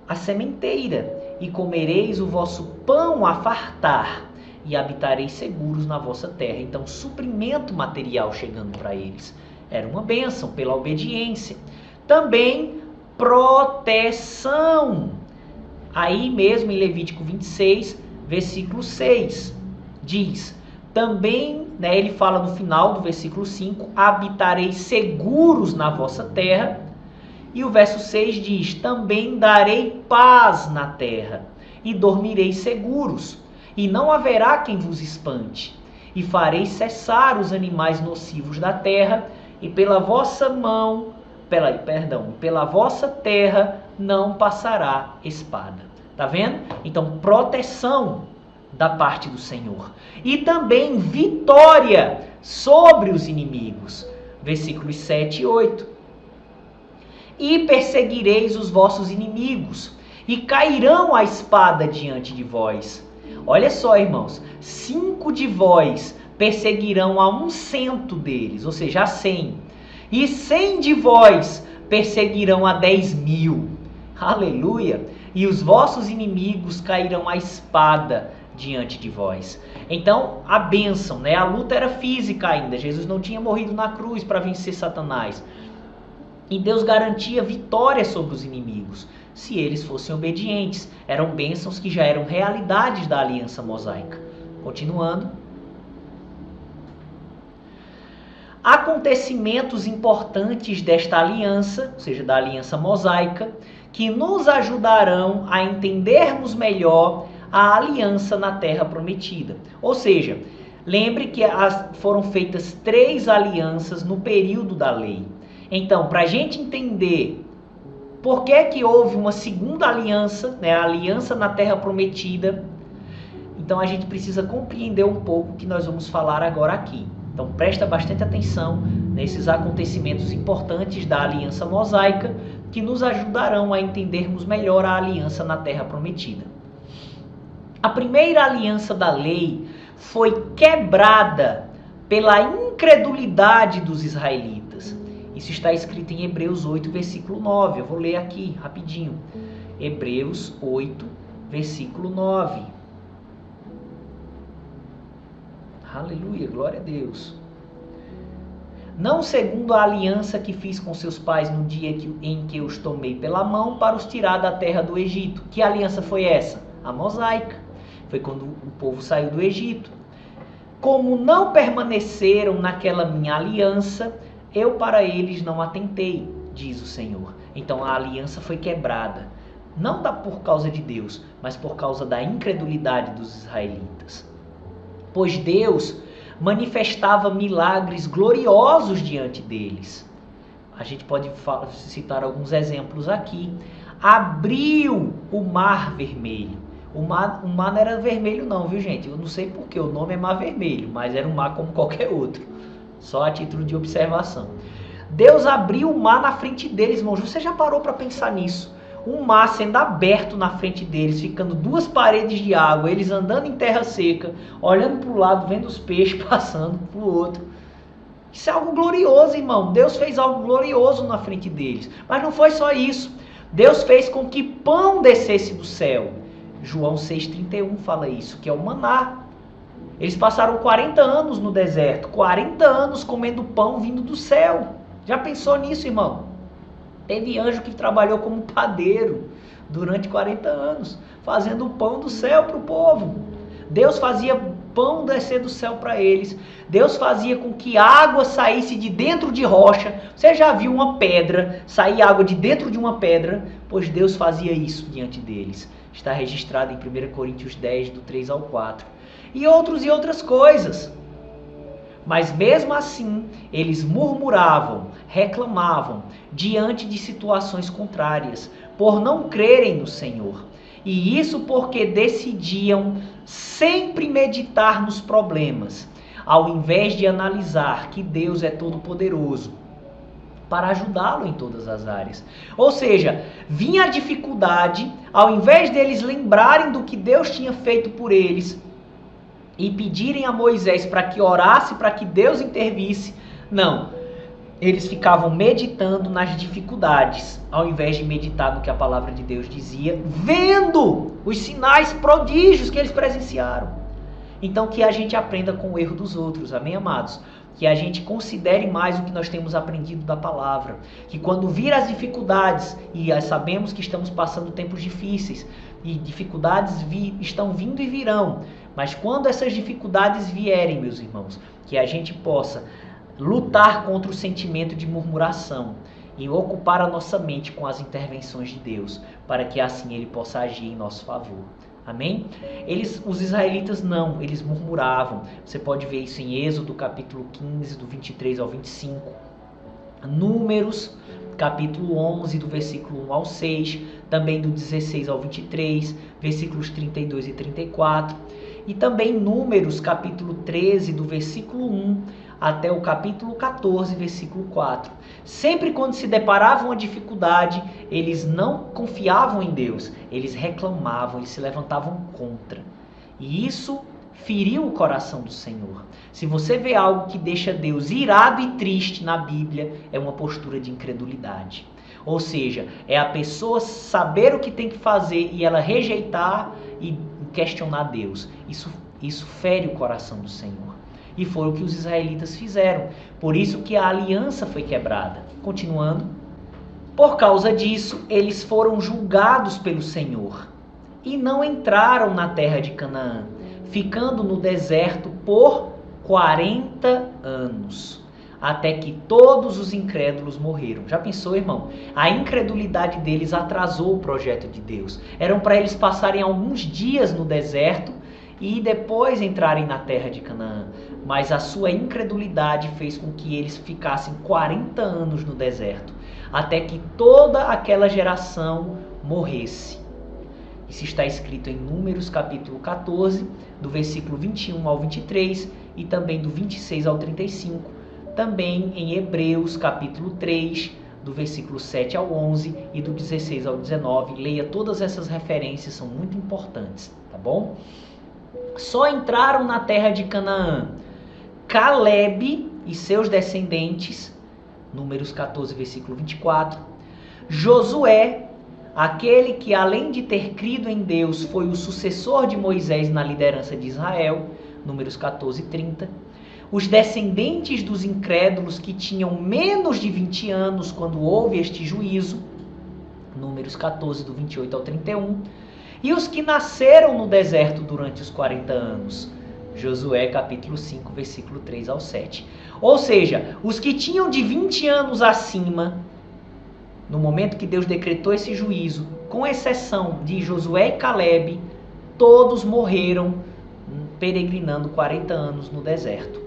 à sementeira, e comereis o vosso pão a fartar, e habitareis seguros na vossa terra. Então, suprimento material chegando para eles. Era uma bênção pela obediência. Também proteção. Aí mesmo em Levítico 26, versículo 6, diz, também, ele fala no final do versículo 5, habitareis seguros na vossa terra. E o verso 6 diz, também darei paz na terra, e dormireis seguros, e não haverá quem vos espante, e farei cessar os animais nocivos da terra, e pela vossa terra não passará espada. Tá vendo? Então, proteção da parte do Senhor. E também vitória sobre os inimigos. Versículos 7 e 8. E perseguireis os vossos inimigos, e cairão a espada diante de vós. Olha só, irmãos, 5 de vós perseguirão a 100 deles, ou seja, a 100. E 100 de vós perseguirão a 10.000. Aleluia! E os vossos inimigos cairão a espada diante de vós. Então, a bênção, né? A luta era física ainda. Jesus não tinha morrido na cruz para vencer Satanás. E Deus garantia vitória sobre os inimigos, se eles fossem obedientes. Eram bênçãos que já eram realidades da aliança mosaica. Continuando. Acontecimentos importantes desta aliança, ou seja, da aliança mosaica, que nos ajudarão a entendermos melhor a aliança na terra prometida. Ou seja, lembre que foram feitas 3 alianças no período da lei. Então, para a gente entender por que houve uma segunda aliança, né, a aliança na terra prometida, então a gente precisa compreender um pouco o que nós vamos falar agora aqui. Então presta bastante atenção nesses acontecimentos importantes da aliança mosaica que nos ajudarão a entendermos melhor a aliança na terra prometida. A primeira aliança da lei foi quebrada pela incredulidade dos israelitas. Isso está escrito em Hebreus 8, versículo 9. Eu vou ler aqui rapidinho. Hebreus 8, versículo 9. Aleluia, glória a Deus. Não segundo a aliança que fiz com seus pais no dia em que os tomei pela mão para os tirar da terra do Egito. Que aliança foi essa? A mosaica. Foi quando o povo saiu do Egito. Como não permaneceram naquela minha aliança, eu para eles não atentei, diz o Senhor. Então a aliança foi quebrada. Não por causa de Deus, mas por causa da incredulidade dos israelitas. Pois Deus manifestava milagres gloriosos diante deles. A gente pode citar alguns exemplos aqui. Abriu o mar vermelho. O mar não era vermelho não, viu gente? Eu não sei porque o nome é mar vermelho, mas era um mar como qualquer outro. Só a título de observação. Deus abriu o mar na frente deles, irmãos. Você já parou para pensar nisso? Um mar sendo aberto na frente deles, ficando 2 paredes de água, eles andando em terra seca, olhando para o lado, vendo os peixes passando para o outro. Isso é algo glorioso, irmão. Deus fez algo glorioso na frente deles. Mas não foi só isso. Deus fez com que pão descesse do céu. João 6,31 fala isso, que é o maná. Eles passaram 40 anos no deserto, 40 anos comendo pão vindo do céu. Já pensou nisso, irmão? Teve anjo que trabalhou como padeiro durante 40 anos, fazendo o pão do céu para o povo. Deus fazia pão descer do céu para eles. Deus fazia com que água saísse de dentro de rocha. Você já viu uma pedra sair água de dentro de uma pedra? Pois Deus fazia isso diante deles. Está registrado em 1 Coríntios 10, do 3 ao 4. E outras coisas. Mas mesmo assim, eles murmuravam, reclamavam, diante de situações contrárias, por não crerem no Senhor. E isso porque decidiam sempre meditar nos problemas, ao invés de analisar que Deus é todo-poderoso para ajudá-lo em todas as áreas. Ou seja, vinha a dificuldade, ao invés deles lembrarem do que Deus tinha feito por eles e pedirem a Moisés para que orasse, para que Deus intervisse, não. Eles ficavam meditando nas dificuldades, ao invés de meditar no que a palavra de Deus dizia, vendo os sinais prodígios que eles presenciaram. Então que a gente aprenda com o erro dos outros, amém, amados? Que a gente considere mais o que nós temos aprendido da palavra. Que quando vir as dificuldades, e sabemos que estamos passando tempos difíceis, e dificuldades estão vindo e virão, mas quando essas dificuldades vierem, meus irmãos, que a gente possa lutar contra o sentimento de murmuração e ocupar a nossa mente com as intervenções de Deus, para que assim Ele possa agir em nosso favor. Amém? Os israelitas não, eles murmuravam. Você pode ver isso em Êxodo capítulo 15, do 23 ao 25. Números, capítulo 11, do versículo 1 ao 6. Também do 16 ao 23, versículos 32 e 34. e também Números capítulo 13, do versículo 1 até o capítulo 14, versículo 4. Sempre quando se deparavam com a dificuldade, eles não confiavam em Deus, eles reclamavam, eles se levantavam contra. E isso feriu o coração do Senhor. Se você vê algo que deixa Deus irado e triste na Bíblia, é uma postura de incredulidade. Ou seja, é a pessoa saber o que tem que fazer e ela rejeitar e questionar Deus. Isso fere o coração do Senhor. E foi o que os israelitas fizeram. Por isso que a aliança foi quebrada. Continuando. Por causa disso, eles foram julgados pelo Senhor e não entraram na terra de Canaã, ficando no deserto por 40 anos, até que todos os incrédulos morreram. Já pensou, irmão? A incredulidade deles atrasou o projeto de Deus. Eram para eles passarem alguns dias no deserto e depois entrarem na terra de Canaã. Mas a sua incredulidade fez com que eles ficassem 40 anos no deserto, até que toda aquela geração morresse. Isso está escrito em Números capítulo 14, do versículo 21 ao 23 e também do 26 ao 35. Também em Hebreus capítulo 3, do versículo 7 ao 11 e do 16 ao 19. Leia todas essas referências, são muito importantes, tá bom? Só entraram na terra de Canaã Calebe e seus descendentes, Números 14, versículo 24. Josué, aquele que além de ter crido em Deus, foi o sucessor de Moisés na liderança de Israel, Números 14, 30. Os descendentes dos incrédulos que tinham menos de 20 anos quando houve este juízo, Números 14, do 28 ao 31. E os que nasceram no deserto durante os 40 anos, Josué capítulo 5, versículo 3 ao 7. Ou seja, os que tinham de 20 anos acima, no momento que Deus decretou esse juízo, com exceção de Josué e Calebe, todos morreram peregrinando 40 anos no deserto.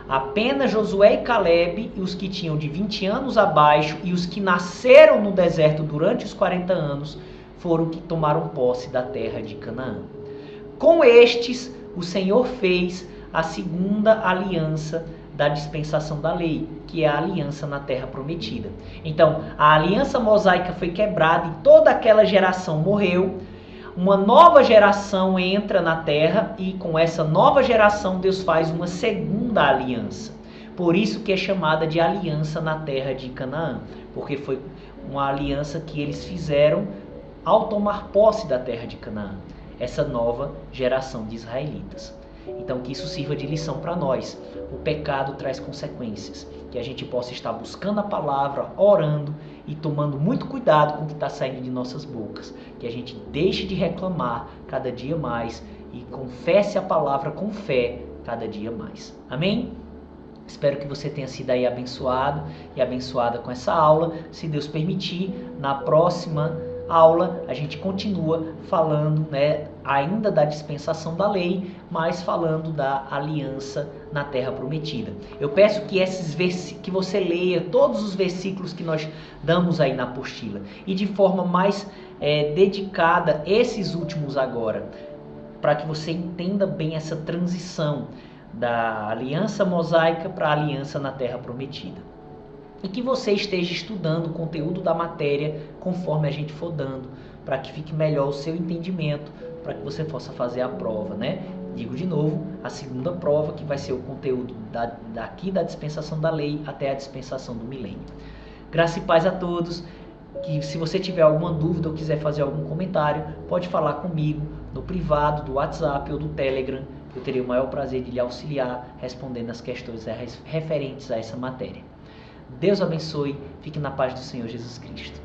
Apenas Josué e Calebe e os que tinham de 20 anos abaixo e os que nasceram no deserto durante os 40 anos foram que tomaram posse da terra de Canaã. Com estes, o Senhor fez a segunda aliança da dispensação da lei, que é a aliança na terra prometida. Então, a aliança mosaica foi quebrada e toda aquela geração morreu. Uma nova geração entra na terra e com essa nova geração Deus faz uma segunda aliança. Por isso que é chamada de aliança na terra de Canaã, porque foi uma aliança que eles fizeram ao tomar posse da terra de Canaã, essa nova geração de israelitas. Então que isso sirva de lição para nós. O pecado traz consequências. Que a gente possa estar buscando a palavra, orando e tomando muito cuidado com o que está saindo de nossas bocas. Que a gente deixe de reclamar cada dia mais e confesse a palavra com fé cada dia mais. Amém? Espero que você tenha sido aí abençoado e abençoada com essa aula. Se Deus permitir, na próxima aula a gente continua falando, ainda da dispensação da lei, mas falando da aliança na terra prometida. Eu peço que que você leia todos os versículos que nós damos aí na apostila e de forma mais dedicada esses últimos agora, para que você entenda bem essa transição da aliança mosaica para a aliança na terra prometida. E que você esteja estudando o conteúdo da matéria conforme a gente for dando, para que fique melhor o seu entendimento, para que você possa fazer a prova, Digo de novo, a segunda prova, que vai ser o conteúdo daqui da dispensação da lei até a dispensação do milênio. Graça e paz a todos. Que se você tiver alguma dúvida ou quiser fazer algum comentário, pode falar comigo no privado do WhatsApp ou do Telegram. Eu terei o maior prazer de lhe auxiliar respondendo as questões referentes a essa matéria. Deus abençoe, fique na paz do Senhor Jesus Cristo.